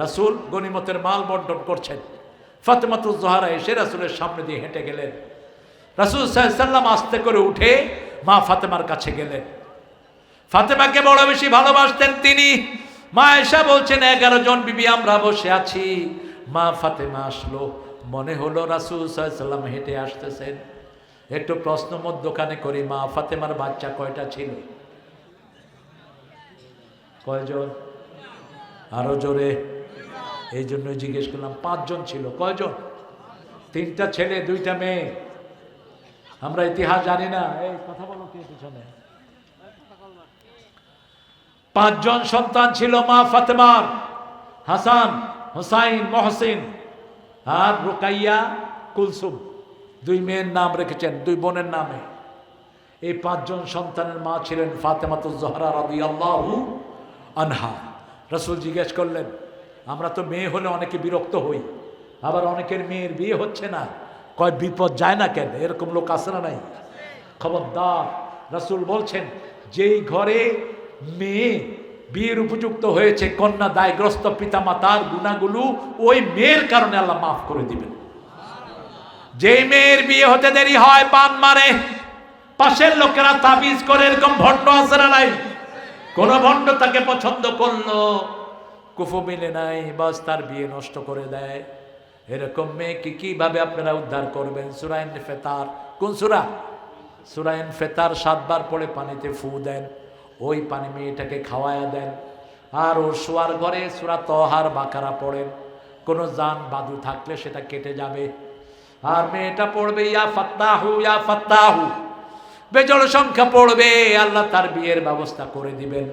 রাসূল গনিমতের মাল বন্টন করছেন। ফাতেমাতুজ জোহরা এসে রাসূলের সামনে দিয়ে হেঁটে গেলেন। রাসূল সাল্লাল্লাহু আলাইহি ওয়াসাল্লাম আস্তে করে উঠে মা ফাতেমার কাছে গেলেন। ফাতেমাকে বড় বেশি ভালোবাসতেন তিনি। মা আয়েশা বলছেন, 11 জন বিবি আমরা বসে আছি। মা ফাতেমা আসলো, মনে হলো রাসূল সাল্লাল্লাহু আলাইহি ওয়াসাল্লাম হেঁটে আসতেছেন। একটু প্রশ্ন মধ্যখানে করি, মা ফাতেমার বাচ্চা কয়টা ছিল? কয়জন? আরো জোরে। এই জন্য জিজ্ঞেস করলাম। 5 জন ছিল। কয়জন? 3টা ছেলে 2টা মেয়ে। আমরা ইতিহাস জানি না। এই কথা বলো কে পিছনে? 5 জন সন্তান ছিল মা ফাতেমার, হাসান, হুসাইন, মহসিন আর রুকাইয়া, কুলসুম। 2 মেয়ের নাম রেখেছেন, 2 বোনের নামে। এই 5 জন সন্তানের মা ছিলেন ফাতেমাতুজ জোহরা রাদিয়াল্লাহু আনহা। রাসূল জিজ্ঞেস করলেন, আমরা তো মেয়ে হলে অনেকে বিরক্ত হই, আবার অনেকের মেয়ের বিয়ে হচ্ছে না, কয় বিপদ যায় না কেন? এরকম লোক আছে না নাই? খবরদার। রাসূল বলছেন, যেই ঘরে মেয়ে বিয়ের উপযুক্ত হয়েছে, কন্যা দায়গ্রস্ত পিতামাতার গুনাহগুলো ওই মেয়ের কারণে আল্লাহ মাফ করে দিবেন। যেই মেয়ের বিয়ে হতে দেরি হয়, পান মারে, পাশের লোকেরা তাবিজ করে, এরকম ভণ্ড আছে না নাই? কোন ভণ্ড তাকে পছন্দ করলো, কুফু মিলে নাই, বাস তার বিয়ে নষ্ট করে দেয়। এরকম মেয়েকে কিভাবে আপনারা উদ্ধার করবেন? সূরা ইনফিতার, কোন সূরা? সূরা ইনফিতার 7 বার পড়ে পানিতে ফু দেন, ওই পানি মেয়েটাকে খাওয়ায়া দেন। আর ওর শোয়ার ঘরে সূরা তহার বাকারা পড়েন, কোনো জান বাদু থাকলে সেটা কেটে যাবে। আর মেয়েটা পড়বে ইয়া ফাত্তাহু ইয়া ফাত্তাহু, বেজোড় সংখ্যা পড়বে, আল্লাহ তার বিয়ের ব্যবস্থা করে দিবেন।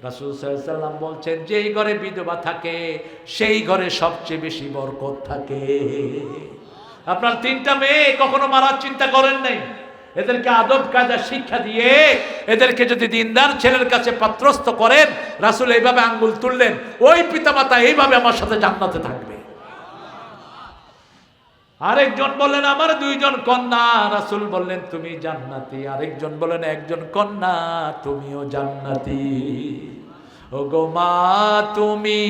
রাসূল সাল্লাল্লাহু আলাইহি ওয়াসাল্লাম বলছেন, যেই ঘরে বিধবা থাকে সেই ঘরে সবচেয়ে বেশি বরকত থাকে। আপনার 3টা মেয়ে কখনো মারার চিন্তা করেন নাই? এদেরকে আদব কায়দা শিক্ষা দিয়ে এদেরকে যদি দিনদার ছেলের কাছে পাত্রস্থ করেন, রাসূল এইভাবে আঙ্গুল তুললেন, ওই পিতামাতা এইভাবে আমার সাথে জান্নাতে থাকবে। আরেকজন বললেন, আমার 2জন কন্যা। রাসূল বললেন, তুমি জান্নাতি। আরেকজন বললেন, একজন কন্যা, তুমিও জান্নাতি। ওগো মা, তুমি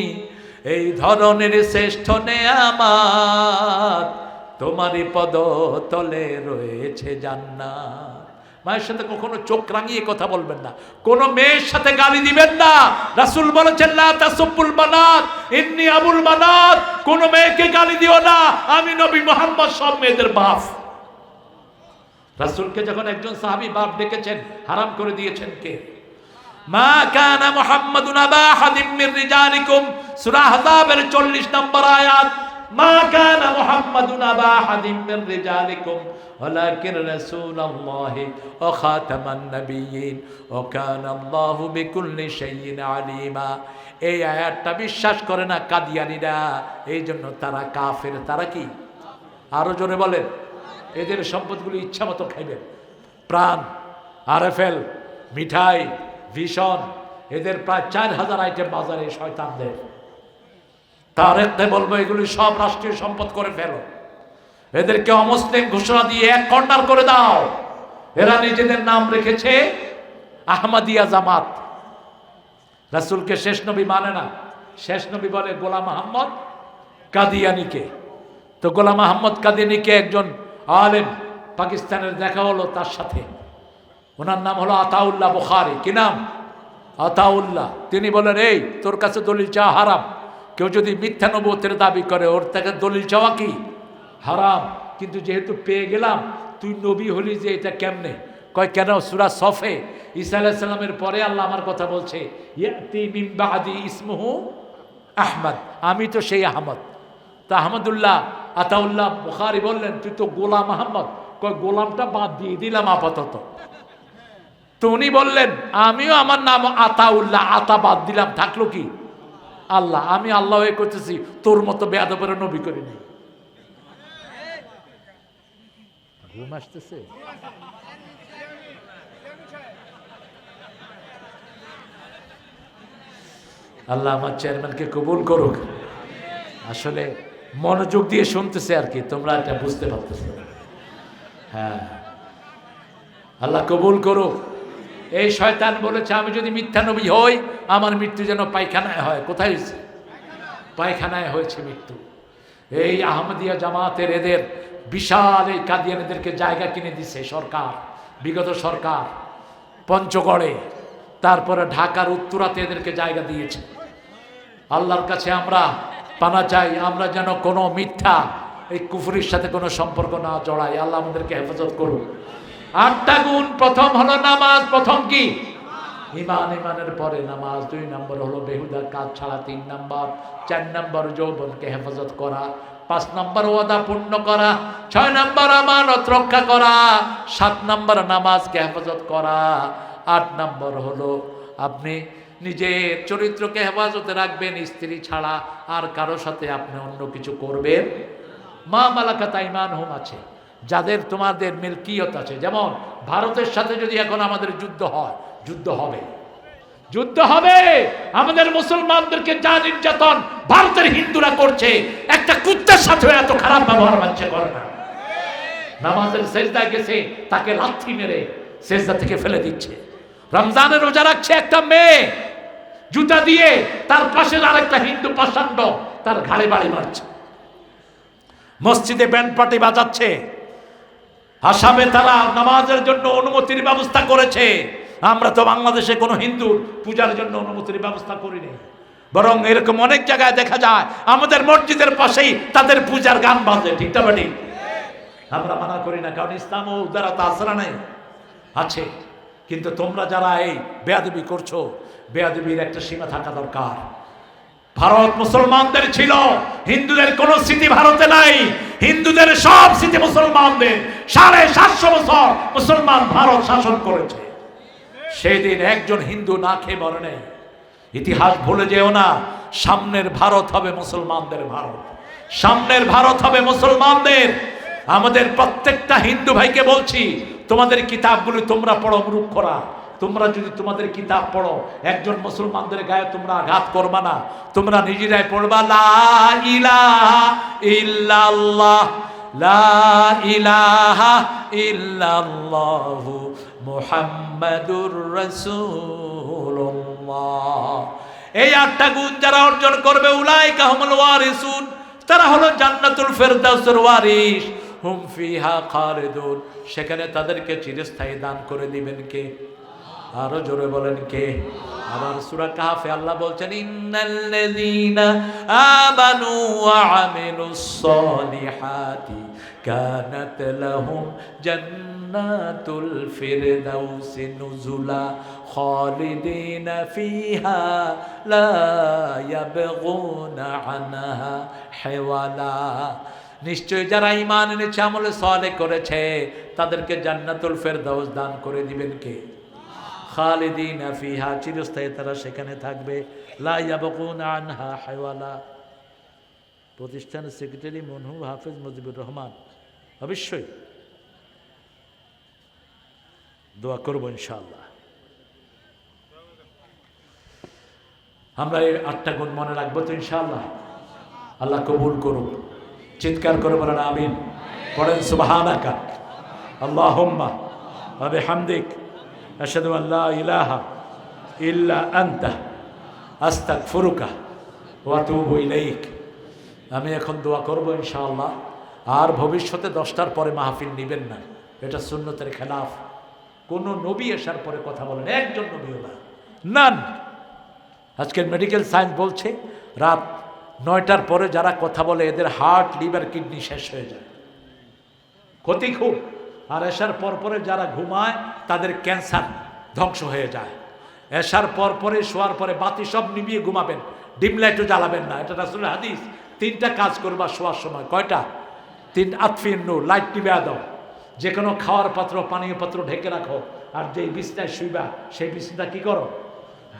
এই ধরনের শ্রেষ্ঠ নেয়ামত, তোমারই পদ তলে রয়েছে জান্নাত। মায়ের সাথে কখনো চোখ রাঙিয়ে কথা বলবেন না, কোন মেয়ের সাথে গালি দিবেন না। রাসূল বলেছেন, লা তাসুবুল বানাত ইন্নী আবুল বানাত, কোন মেয়েকে গালি দিও না, আমি নবী মুহাম্মদ সব মেয়েদের বাপ। রাসূলকে যখন একজন সাহাবী বাপ ডেকেছেন, হারাম করে দিয়েছেন কে? মা কানা মুহাম্মাদুন আবা আহাদিম মির রিজালিকুম, সূরা আহজাবের 40 নম্বর আয়াত। মা কানা মুহাম্মাদুন আবা আহাদিম মির রিজালিকুম ওয়ালাকিন রাসূলুল্লাহি ওয়া খাতামান নাবিয়্যিন ওয়া কানাল্লাহু বিকুল্লি শাইইন আলিমা। এই আয়াতটা বিশ্বাস করে না কাদিয়ানীরা, এই জন্য তারা কাফের। তারা কি? আরো জোরে বলেন। এদের সম্পদগুলো ইচ্ছা মতো খাইবেন, প্রাণ, আরএফএল, মিঠাই, ভিশন, এদের প্রায় 4000 আইটেম বাজারে শয়তানদের। তার একটা বলবো, এগুলি সব রাষ্ট্রীয় সম্পদ করে ফেলো, এদেরকে অমুসলিম ঘোষণা দিয়ে এক কর্নার করে দাও। এরা নিজেদের নাম রেখেছে আহমদিয়া জামাত। রাসূলকে শেষ নবী মানে না, শেষ নবী বলে গোলাম আহমদ কাদিয়ানীকে। তো গোলাম আহমদ কাদিয়ানীকে একজন আলেম পাকিস্তানের দেখা হলো তার সাথে, ওনার নাম হলো আতাউল্লাহ বুখারী। কি নাম? আতাউল্লাহ। তিনি বলেন, এই তোর কাছে দলিল চাওয়া হারাম, কেউ যদি মিথ্যা নবুয়তের দাবি করে ওর থেকে দলিল চাওয়া কি হারাম, কিন্তু যেহেতু পেয়ে গেলাম, তুই নবী হলি যে এটা কেমনে? কয় কেন? সূরা সফে ঈসা আলাইহিস সালামের পরে আল্লাহ আমার কথা বলছে, ইয়াতি মিন বাদি ইসমুহু আহমদ, আমি তো সেই আহমদ। তা আহমদুল্লাহ আতাউল্লাহ বুখারী বললেন, তুই তো গোলাম আহমদ। কয় গোলামটা বাদ দিয়ে দিলাম আপাতত। তো উনি বললেন, আমিও আমার নাম আতাউল্লাহ, আতা বাদ দিলাম, থাকলো কি আল্লাহ। আমি আল্লাহ হয়ে করতেছি, তোর মতো বেয়াদবের নবী করিনি। ঘুম আসতেছে? আল্লাহ আমার চেয়ারম্যানকে কবুল করুক। আসলে মনোযোগ দিয়ে শুনতেছে আর কি, তোমরা এটা বুঝতে পারতেছ না। হ্যাঁ, আল্লাহ কবুল করুক। এই শয়তান বলেছে, আমি যদি মিথ্যা নবী হই, আমার মৃত্যু যেন পায়খানায় হয়। কোথায় হয়েছে? পায়খানায় হয়েছে মৃত্যু। এই আহমদিয়া জামাতের এদের বিশাল এই কাদিয়ানীদেরকে জায়গা কিনে দিচ্ছে সরকার, বিগত সরকার, পঞ্চগড়ে, তারপরে ঢাকার উত্তরাতে এদেরকে জায়গা দিয়েছে। আল্লাহর কাছে আমরা পানা চাই, আমরা যেন কোনো মিথ্যা এই কুফরির সাথে কোনো সম্পর্ক না জড়াই। আল্লাহ আমাদেরকে হেফাজত করুন। 8টা গুণ। প্রথম হলো নামাজ। প্রথম কি? ইমান। ইমানের পরে নামাজ। 2 নম্বর হলো বেহুদা কাজ ছাড়া। 3 নম্বর। 4 নম্বর যৌবনকে হেফাজত করা। 5 নম্বর ওয়াদা পূর্ণ করা। 6 নম্বর আমানত রক্ষা করা। 7 নম্বর নামাজকে হেফাজত করা। 8 নম্বর হলো আপনি নিজের চরিত্রকে হেফাজতে রাখবেন, স্ত্রী ছাড়া আর কারো সাথে আপনি অন্য কিছু করবেন। মা মালাকাত আইমানহুম আছে, যাদের তোমাদের মিলকিয়ত আছে। যেমন ভারতের সাথে যদি এখন আমাদের যুদ্ধ হয়, যুদ্ধ হবে, যুদ্ধ হবে। আমাদের মুসলমানদেরকে যা নির্যাতন ভারতের হিন্দুরা করছে, একটা কুত্তার সাথে এত খারাপ ব্যবহার বাচ্চা করে না। নামাজের সেজদায় গেছে, তাকে লাথি মেরে সেজদা থেকে ফেলে দিচ্ছে। রমজানে রোজা রাখছে একটা মেয়ে, জুতা দিয়ে তার পাশের আরেকটা হিন্দু পাষাণ্ড তার ঘাড়ে বাড়ি মারছে। মসজিদে ব্যান্ড পার্টি বাজাচ্ছে। আসামে তারা নামাজের জন্য অনুমতির ব্যবস্থা করেছে, আমরা তো বাংলাদেশে কোনো হিন্দুর পূজার জন্য অনুমতির ব্যবস্থা করিনি, বরং এরকম অনেক জায়গায় দেখা যায় আমাদের মসজিদের পাশেই তাদের পূজার গান বাজে। ঠিক না বাড়ি? আমরা মানা করি না, কারণ ইসলাম ও উদারতা আসরা নেই আছে। কিন্তু তোমরা যারা এই বেয়াদবি করছো, বেয়াদবির একটা সীমা থাকা দরকার। ভারত মুসলমানদের ছিল, হিন্দুদের কোন স্মৃতি ভারতে নাই। হিন্দুদের সব স্মৃতি মুসলমানদের। 750 বছর মুসলমান ভারত শাসন করেছে। সেই দিন একজন হিন্দু না খেয়ে মরে নেই। ইতিহাস ভুলে যেও না। সামনের ভারত হবে মুসলমানদের ভারত, সামনের ভারত হবে মুসলমানদের। আমাদের প্রত্যেকটা হিন্দু ভাইকে বলছি, তোমাদের কিতাবগুলো তোমরা পড়ো মূর্খরা। তোমরা যদি তোমাদের কিতাব পড়ো, একজন মুসলমানদের গায়ে তোমরা আঘাত করবা না, তোমরা নিজেরাই পড়বা লা ইলাহা ইল্লাল্লাহ, লা ইলাহা ইল্লাল্লাহু মুহাম্মাদুর রাসূলুল্লাহ। এই 8টা গুণ যারা অর্জন করবে, উলাইকা হুমুল ওয়ারিসুন, তারা হলো জান্নাতুল ফেরদাউসের ওয়ারিস। হুম ফিহা খালিদুন, সেখানে তাদেরকে চিরস্থায়ী দান করে দিবেন কে? আরো জোরে বলেন কে? আবার সূরা কাহফে আল্লাহ বলছেন, ইন্নাল্লাযীনা আমানু ওয়া আমিলুস সালিহাতি কানাত লাহুম জান্নাতুল ফিরদাউসি নুজুলা খালিদিনা ফিহা লা ইয়াবগুনা আনহা হিওয়ালা। নিশ্চয় যারা ঈমান এনেছে, আমলে সালেহ করেছে, তাদেরকে জান্নাতুল ফেরদাউস দান করে দিবেন কে? খালিদিনা ফিহা, চিরস্থায়ী তারা সেখানে থাকবে। লা ইয়াবগুনা আনহা হিওয়ালা। প্রতিষ্ঠানের সেক্রেটারি মনহুর হাফেজ মুজিবুর রহমান, অবশ্যই দোয়া করবো ইনশাআল্লাহ। আমরা এই 8টা গুণ মনে রাখবো তো ইনশাআল্লাহ। আল্লাহ কবুল করুক। চিৎকার করে বলেন আমিন। পড়েন সুবহানাকা আল্লাহুম্মা ওয়া বিহামদিক আশহাদু আল লা ইলাহা ইল্লা আনতা আস্তাগফিরুকা ওয়া আতুবু ইলাইক। আমি এখন দোয়া করব ইনশাআল্লাহ। আর ভবিষ্যতে 10টার পরে মাহফিল নেবেন না, এটা সুন্নতের খেলাফ। কোন নবী আসার পরে কথা বলেন, একজন নবীও না, নান। আজকের মেডিকেল সায়েন্স বলছে রাত 9টার পরে যারা কথা বলে এদের হার্ট, লিভার, কিডনি শেষ হয়ে যায়, ক্ষতি খুব। আর এসার পর পরে যারা ঘুমায় তাদের ক্যান্সার ধ্বংস হয়ে যায়। এসার পর পরে শোয়ার পরে বাতি সব নিভিয়ে ঘুমাবেন, ডিম লাইটও জ্বালাবেন না, এটা রাসূলের হাদিস। 3টা কাজ করবা শোয়ার সময়। কয়টা? 3। আতফিন নূর, লাইট টিপে দাও। যে কোনো খাওয়ার পাত্র, পানীয় পাত্র ঢেকে রাখো। আর যেই বিছনায় শুইবা সেই বিছনাটা কি করো?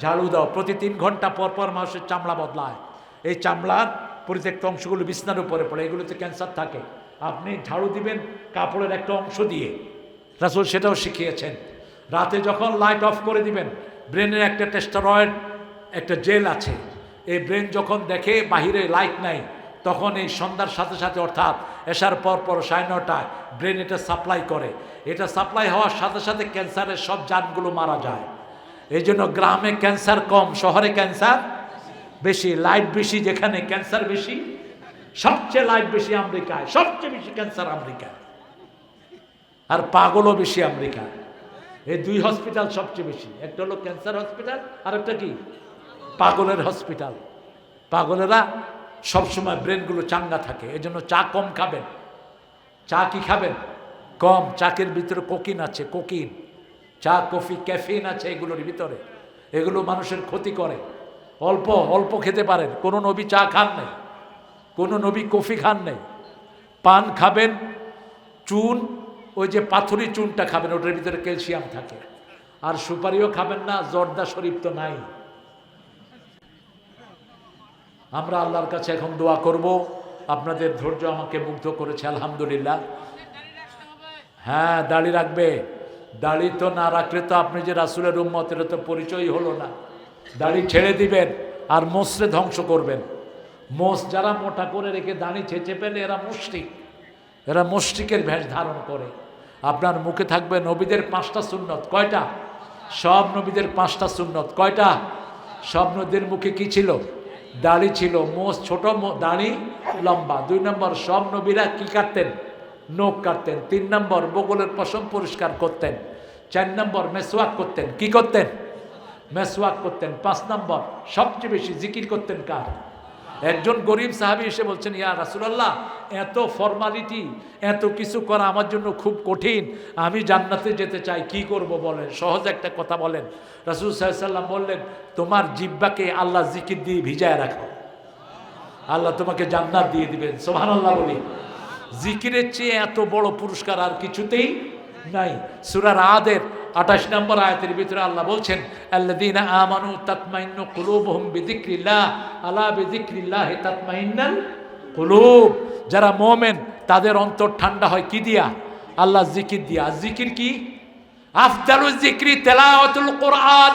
ঝাড়ু দাও। প্রতি 3 ঘন্টা পর পর মানুষের চামড়া বদলায়। এই চামড়ার পরিত্যক্ত অংশগুলো বিছনার উপরে পড়ে, এগুলোতে ক্যান্সার থাকে। আপনি ঝাড়ু দিবেন কাপড়ের একটা অংশ দিয়ে, রাসূল সেটাও শিখিয়েছেন। রাতে যখন লাইট অফ করে দিবেন, ব্রেনের একটা টেস্টোস্টেরন একটা জেল আছে, এই ব্রেন যখন দেখে বাহিরে লাইট নাই, তখন এই সন্ধ্যার সাথে সাথে অর্থাৎ এসার পর পর 9:30টায় ব্রেন এটা সাপ্লাই করে। এটা সাপ্লাই হওয়ার সাথে সাথে ক্যান্সারের সব জাতগুলো মারা যায়। এই জন্য গ্রামে ক্যান্সার কম, শহরে ক্যান্সার বেশি। লাইট বেশি যেখানে, ক্যান্সার বেশি। সবচেয়ে লাইট বেশি আমেরিকায়, সবচেয়ে বেশি ক্যান্সার আমেরিকায়, আর পাগলও বেশি আমেরিকায়। এই 2 হসপিটাল সবচেয়ে বেশি, একটা হলো ক্যান্সার হসপিটাল, আর একটা কি? পাগলের হসপিটাল। পাগলেরা সবসময় ব্রেনগুলো চাঙ্গা থাকে। এই জন্য চা কম খাবেন। চা কি খাবেন? কম। চাকের ভিতরে কোকিন আছে, কোকিন। চা, কফি, ক্যাফিন আছে এগুলোর ভিতরে, এগুলো মানুষের ক্ষতি করে। অল্প অল্প খেতে পারেন। কোনো নবী চা খান নাই, কোনো নবী কফি খান নাই। পান খাবেন, চুন, ওই যে পাথরি চুনটা খাবেন, ওটার ভিতরে ক্যালসিয়াম থাকে। আর সুপারিও খাবেন না, জর্দা শরীফ তো নাই। আমরা আল্লাহর কাছে এখন দোয়া করব। আপনাদের ধৈর্য আমাকে মুগ্ধ করেছে, আলহামদুলিল্লাহ। হ্যাঁ, দাড়ি রাখবে। দাড়ি তো না রাখলে তো আপনি যে রাসূলের উম্মত, এটা তো পরিচয় হলো না। দাড়ি ছেড়ে দিবেন আর মোসরে ধ্বংস করবেন। মোষ যারা মোটা করে রেখে দাড়ি ছেঁচে পেলে এরা মুশরিক, এরা মুশরিকের ভেষ ধারণ করে। আপনার মুখে থাকবে নবীদের 5টা সুন্নত। কয়টা? সব নবীদের 5টা সুন্নত। কয়টা? সব নবীদের মুখে কি ছিল? দাড়ি ছিল। মোষ ছোট, দাড়ি লম্বা। 2 নম্বর, সব নবীরা কি কাটতেন? নখ কাটতেন। 3 নম্বর, বগলের পশম পরিষ্কার করতেন। 4 নম্বর মেসওয়াক করতেন। কি করতেন? মেসওয়াক করতেন। 5 নম্বর সবচেয়ে বেশি জিকির করতেন কার? একজন গরিব সাহাবী এসে বলছেন, ইয়া রাসূলুল্লাহ, এত ফর্মালিটি, এত কিছু করা আমার জন্য খুব কঠিন, আমি জান্নাতে যেতে চাই, কি করব বলেন, সহজ একটা কথা বলেন। রাসূল সাল্লাল্লাহু আলাইহি ওয়াসাল্লাম বললেন, তোমার জিহ্বাকে আল্লাহ জিকির দিয়ে ভিজায় রাখো, আল্লাহ তোমাকে জান্নাত দিয়ে দিবেন। সুবহানাল্লাহ বলি। জিকিরের চেয়ে এত বড় পুরস্কার আর কিছুতেই নাই। সূরা রাদের 28 নম্বর আয়াতের ভিতরে আল্লাহ বলছেন, আল্লাযীনা আমানু তাতমাইন্নু কুলুবুহুম বিযিকরিল্লাহ, আলা বিযিকরিল্লাহি তাতমাইন্নাল কুলুব। যারা মুমিন তাদের অন্তর ঠান্ডা হয় কি দিয়া? আল্লাহ জিকির দিয়া। জিকির কি? আফদালুজ জিকরি তিলাওয়াতুল কোরআন।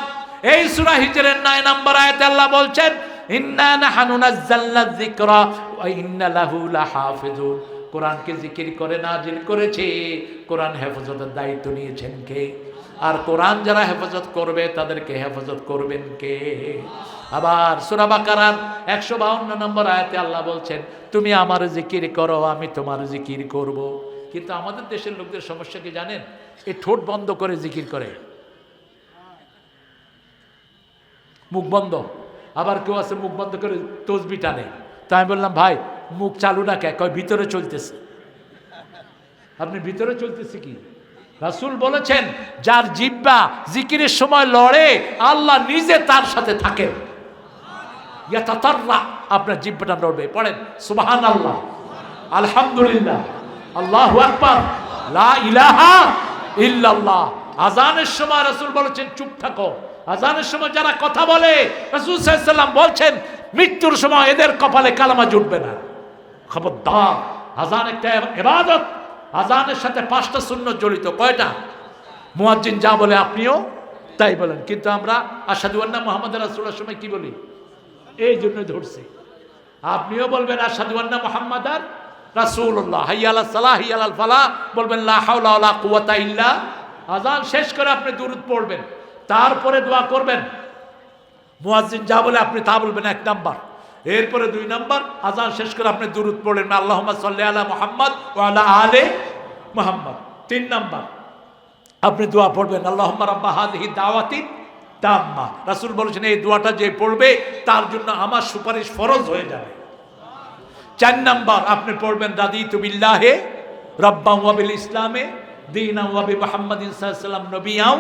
এই সূরা হিজরের 9 নম্বর আয়াতে আল্লাহ বলছেন, ইন্না নাহনু নাযালনা যিকরা ওয়া ইন্না লাহু লাহাফিজুন। কোরআনকে জিকির করে নাজিল করেছে, কোরআন হেফাজতের দায়িত্ব নিয়েছেন কে? আর কোরআন যারা হেফাজত করবে তাদেরকে হেফাজত করবেন কে? আবার সূরা বাকারার 152 নম্বর আয়াতে আল্লাহ বলছেন, তুমি আমার জিকির করো, আমি তোমার জিকির করব। কিন্তু আমাদের দেশের লোকদের সমস্যা কি জানেন? এই ঠোঁট বন্ধ করে জিকির করে, মুখ বন্ধ। আবার কেউ আছে মুখ বন্ধ করে তসবিহ টানে। তাই আমি বললাম, ভাই মুখ চালু না কে? কয় ভিতরে চলতেছে। আপনি ভিতরে চলতেছে কি? রাসূল বলেছেন, যার জিহ্বা জিকিরের সময় লড়ে, আল্লাহ নিজে তার সাথে থাকেন। ইয়াতাতাররা, আপনার জিহ্বাটা লড়বে। পড়েন সুবহানাল্লাহ, আলহামদুলিল্লাহ, আল্লাহু আকবার, লা ইলাহা ইল্লাল্লাহ। আজানের সময় রাসূল বলেছেন চুপ থাকো। আজানের সময় যারা কথা বলে, রাসূল সাল্লাল্লাহু আলাইহি ওয়াসাল্লাম বলছেন মৃত্যুর সময় এদের কপালে কালেমা জুটবে না। খবরদার, আজান একটা ইবাদত। আজানের সাথে 5টা সুন্নত জড়িত। কয়টা? মুয়াজ্জিন যা বলে আপনিও তাই বলেন। কিন্তু আমরা আশহাদু আন্না মুহাম্মাদুর রাসূলুল্লাহর সময় কি বলি? এই জন্য ধরছি। আপনিও বলবেন আশহাদু আন্না মুহাম্মাদার রাসূলুল্লাহ, হাইয়া আলাস সালাহ, হাইয়া আলাল ফালাহ, বলবেন লা হাওলা ওয়ালা কুওয়াতা ইল্লা। আজান শেষ করে আপনি দুরূদ পড়বেন, তারপরে দোয়া করবেন। মুয়াজ্জিন যা বলে আপনি তা বলবেন, 1 নাম্বার। এরপরে 2 নাম্বার, আজান শেষ করে আপনি দুরূদ পড়লেন, আল্লাহুম্মা সাল্লি আলা মুহাম্মদ ওয়া আলা আলি মুহাম্মদ। 3 নাম্বার, আপনি দোয়া পড়বেন, আল্লাহুম্মা রাব্বা হাযিহি দাওয়াতি তাম্মা। রাসূল বলেছেন এই দোয়াটা যে পড়বে তার জন্য আমার সুপারিশ ফরজ হয়ে যাবে। 4 নাম্বার, আপনি পড়বেন রাদিতু বিল্লাহি রাব্বান ওয়া বিল ইসলামে দীনান ওয়া বি মুহাম্মাদিন সাল্লাল্লাহু আলাইহি ওয়াসাল্লাম নবিয়্যান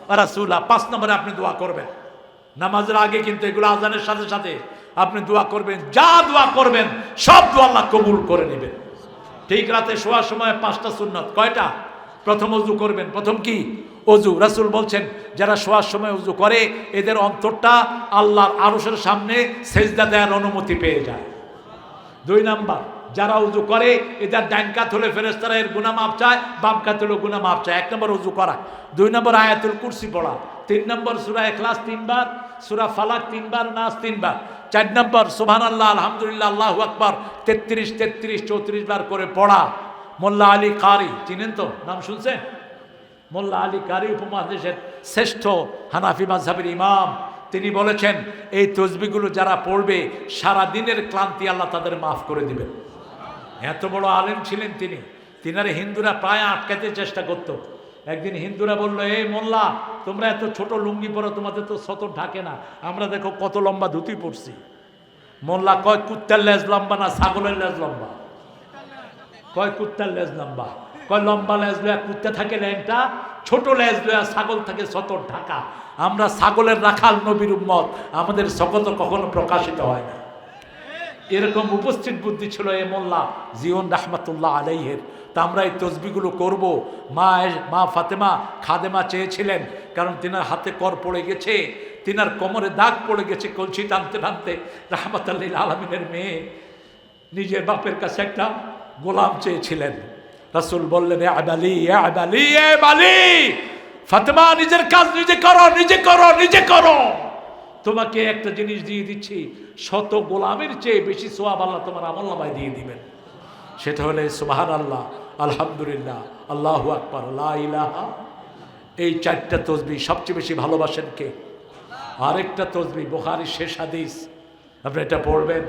ওয়া রাসূলা। 5 নম্বরে আপনি দোয়া করবেন। নামাজের আগে কিন্তু এগুলো আজানের সাথে সাথে আপনি দোয়া করবেন। যা দোয়া করবেন সব দোয়া আল্লাহ কবুল করে নেবেন। ঠিক রাতে শোয়ার সময় 5টা সুন্নত। কয়টা? প্রথম ওযু করবেন। প্রথম কি? ওযু। রাসূল বলছেন যারা শোয়ার সময় ওযু করে এদের অন্তরটা আল্লাহর আরশের সামনে সেজদা দেওয়ার অনুমতি পেয়ে যায়। 2 নাম্বার, যারা ওযু করে এদের ডান কাত হলে ফেরেশতারা এর গুনাহ মাফ চায়, বাম কাত হলে গুনাহ মাফ চায়। 1 নম্বর ওযু করা। 2 নম্বর আয়াতুল কুরসি পড়া। 3 নম্বর সূরা ইখলাস 3 বার, সূরা ফালাক 3 বার, নাস 3 বার। 4 নম্বর সুবহানাল্লাহ, আলহামদুলিল্লাহ, আল্লাহু আকবার 33, 34 বার করে পড়া। মোল্লা আলী কারি চিনেন তো? নাম শুনছেন? মোল্লা আলী কারি উপমহাদেশের শ্রেষ্ঠ হানাফি মাযহাবের ইমাম। তিনি বলেছেন এই তসবিহগুলো যারা পড়বে সারা দিনের ক্লান্তি আল্লাহ তাদের মাফ করে দিবেন। এত বড় আলেম ছিলেন তিনি। তিনারে হিন্দুরা প্রায় আটকাতে চেষ্টা করত। একদিন হিন্দুরা বললো, এই মোল্লা তোমরা এত ছোট লুঙ্গি পরো, তোমাদের তো সতর ঢাকে না, আমরা দেখো কত লম্বা ধুতি পরছি। মোল্লা কয় কুত্তার লেজ লম্বা না ছাগলের লেজ লম্বা? কয় কুত্তার লেজ লম্বা। কয় লম্বা লেজ লয়া কুত্তা থাকে ল্যাংটা, ছোট লেজ লয়া ছাগল থাকে সতর ঢাকা। আমরা ছাগলের রাখাল নবীর উম্মত, আমাদের শকত কখনো প্রকাশিত হয় না। এরকম উপস্থিত বুদ্ধি ছিল এ মোল্লা জীবন রাহমাতুল্লাহ আলাইহের। তা আমরা এই তসবিহগুলো করব। মা ফাতেমা খাদেমা চেয়েছিলেন, কারণ তিনার হাতে কর পড়ে গেছে, তিনার কোমরে দাগ পড়ে গেছে কলসি টানতে টানতে। রাহমাতুল লিল আলামিনের মেয়ে নিজের বাপের কাছে একটা গোলাম চেয়েছিলেন। রাসূল বললেন, এ আবালি, এ আবালি, এ আবালি, ফাতেমা নিজের কাজ নিজে করো, নিজে করো, নিজে করো। তোমাকে একটা জিনিস দিয়ে দিচ্ছি, শত গোলামের চেয়ে বেশি সওয়াব আল্লাহ তোমার আমলনামায় দিয়ে দিবেন। সেটা হলে সুবহানাল্লাহ, আলহামদুলিল্লাহ, আল্লাহু আকবার, লা ইলাহা। এই 4টা তসবিহ সবচেয়ে বেশি ভালোবাসেন কে? আরেকটা তসবিহ বুখারীর শেষ হাদিস, আপনি এটা পড়বেন।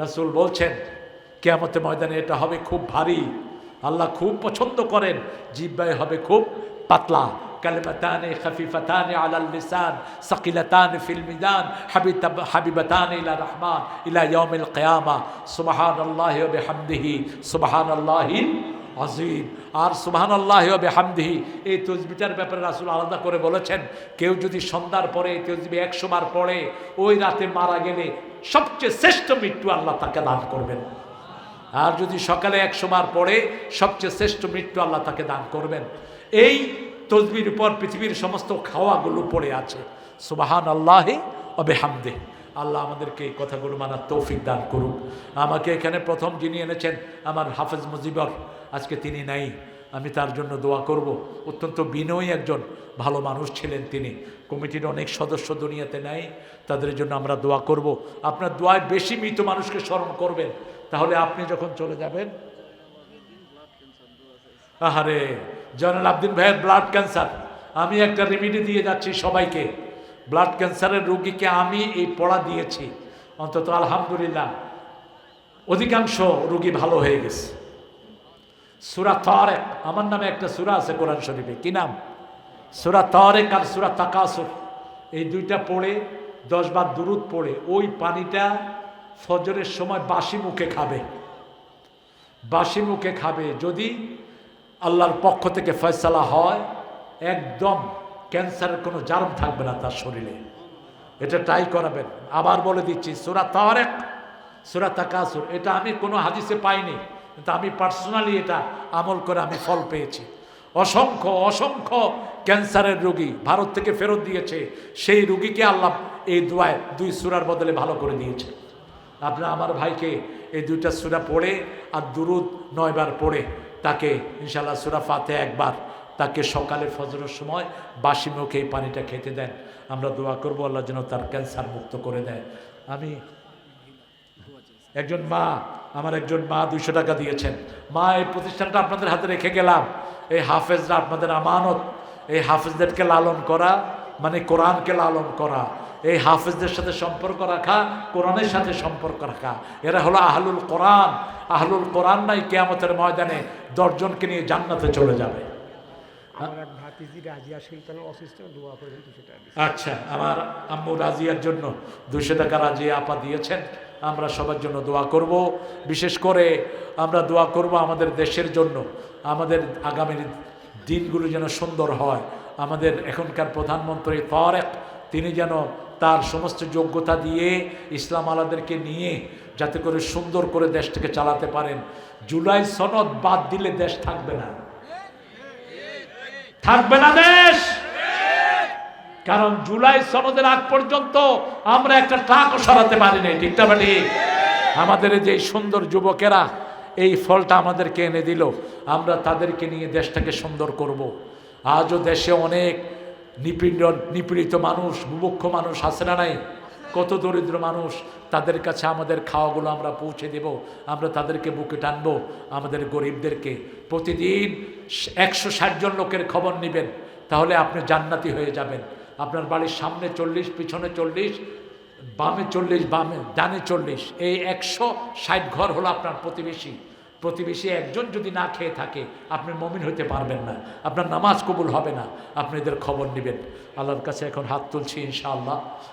রাসূল বলছেন কিয়ামতের ময়দানে এটা হবে খুব ভারী, আল্লাহ খুব পছন্দ করেন। জিহ্বায় হবে খুব পাতলা, কালিমাতানি খাফিফাতানি আলাল লিসান সাকিলাতানি ফিল মিজান হাবিবাতানি ইলা রহমান ইলা ইয়াউমিল কিয়ামা সুবহানাল্লাহি ওয়া বিহামদিহি সুবহানাল্লাহিল আজিম। আর সুবহানাল্লাহি ওয়া বিহামদিহি এই তাসবিহটার ব্যাপারে রাসূল আলাদা করে বলেছেন, কেউ যদি সন্ধ্যার পরে এই তাসবিহ 100 বার পড়ে, ওই রাতে মারা গেলে সবচেয়ে শ্রেষ্ঠ মৃত্যু আল্লাহ তাকে দান করবেন। আর যদি সকালে 100 বার পড়ে, সবচেয়ে শ্রেষ্ঠ মৃত্যু আল্লাহ তাকে দান করবেন। এই তাসবিহর উপর পৃথিবীর সমস্ত খাওয়াগুলো পড়ে আছে। সুবহানাল্লাহি ওয়া বিহামদিহি। আল্লাহ আমাদেরকে এই কথাগুলো মানার তৌফিক দান করুক। আমাকে এখানে প্রথম যিনি এনেছেন আমার হাফেজ মুজিবর, আজকে তিনি নাই, আমি তার জন্য দোয়া করব। অত্যন্ত বিনয়ী একজন ভালো মানুষ ছিলেন তিনি। কমিটির অনেক সদস্য দুনিয়াতে নাই, তাদের জন্য আমরা দোয়া করব। আপনার দোয়ায় বেশি মৃত মানুষকে স্মরণ করবেন, তাহলে আপনি যখন চলে যাবেন। আহারে জয়নাল আবদিন ভাইয়ের ব্লাড ক্যান্সার, আমি একটা রেমিডি দিয়ে যাচ্ছি সবাইকে। ব্লাড ক্যান্সারের রোগীকে আমি এই পড়া দিয়েছি, অন্তত আলহামদুলিল্লাহ অধিকাংশ রোগী ভালো হয়ে গেছে। সূরা তারিক, আমার নামে একটা সূরা আছে কোরআন শরীফে, কি নাম? সূরা তারিক আর সূরা তাকাসুর। এই দুইটা পড়ে 10 বার দুরূদ পড়ে ওই পানিটা ফজরের সময় বাসি মুখে খাবে। বাসি মুখে খাবে, যদি আল্লাহর পক্ষ থেকে ফয়সালা হয় একদম ক্যান্সারের কোনো জার্ম থাকবে না তার শরীরে। এটা ট্রাই করাবেন। আবার বলে দিচ্ছি, সূরা তারিক, সূরা তাকাসুর, এটা আমি কোনো হাদিসে পাইনি, কিন্তু আমি পার্সোনালি এটা আমল করে আমি ফল পেয়েছি। অসংখ্য অসংখ্য ক্যান্সারের রোগী ভারত থেকে ফেরত দিয়েছে, সেই রোগীকে আল্লাহ এই দোয়ায় 2 সূরার বদলে ভালো করে দিয়েছে। আপনারা আমার ভাইকে এই 2টা সূরা পড়ে আর দুরূদ 9 বার পড়ে তাকে ইনশাআল্লাহ সূরা ফাতিহা 1 বার, তাকে সকালে ফজরের সময় বাসি মুখে এই পানিটা খেতে দেন। আমরা দোয়া করবো আল্লাহ যেন তার ক্যান্সার মুক্ত করে দেয়। আমি একজন মা, আমার একজন মা 200 টাকা দিয়েছেন। মা, এই প্রতিষ্ঠানটা আপনাদের হাতে রেখে গেলাম, এই হাফেজরা আপনাদের আমানত। এই হাফেজদেরকে লালন করা মানে কোরআনকে লালন করা। এই হাফেজদের সাথে সম্পর্ক রাখা, কোরআনের সাথে সম্পর্ক রাখা, এরা হলো আহলুল কোরআন। আহলুল কোরআন নাই কিয়ামতের ময়দানে 10 জনকে নিয়ে জান্নাতে চলে যাবে। আচ্ছা, আমার আম্মু রাজিয়ার জন্য 200 টাকা রাজিয়া আপা দিয়েছেন। আমরা সবার জন্য দোয়া করব। বিশেষ করে আমরা দোয়া করব আমাদের দেশের জন্য, আমাদের আগামীর দিনগুলো যেন সুন্দর হয়। আমাদের এখনকার প্রধানমন্ত্রী তারেক, তিনি যেন তার সমস্ত যোগ্যতা দিয়ে ইসলাম আলাদেরকে নিয়ে যাতে করে সুন্দর করে দেশটাকে চালাতে পারেন। জুলাই সনদ বাদ দিলে দেশ থাকবে না, থাকবে না দেশ। কারণ জুলাই সনদের আগ পর্যন্ত আমরা একটা ট্রাকও সরাতে পারিনি, ঠিক না ঠিক? আমাদের যে সুন্দর যুবকেরা এই ফলটা আমাদেরকে এনে দিল, আমরা তাদেরকে নিয়ে দেশটাকে সুন্দর করব। আজও দেশে অনেক নিপীড়িত মানুষ, বুভুক্ষ মানুষ আছে না নাই? কত দরিদ্র মানুষ, তাদের কাছে আমাদের খাওয়াগুলো আমরা পৌঁছে দেব। আমরা তাদেরকে বুকে টানবো, আমাদের গরিবদেরকে। প্রতিদিন 160 জন লোকের খবর নেবেন, তাহলে আপনি জান্নাতি হয়ে যাবেন। আপনার বাড়ির সামনে 40, পিছনে 40, বামে 40, বামে ডানে 40, এই 160 ঘর হলো আপনার প্রতিবেশী। প্রতিবেশী একজন যদি না খেয়ে থাকে, আপনি মুমিন হতে পারবেন না, আপনার নামাজ কবুল হবে না। আপনি এদের খবর নেবেন। আল্লাহর কাছে এখন হাত তুলছি ইনশাআল্লাহ।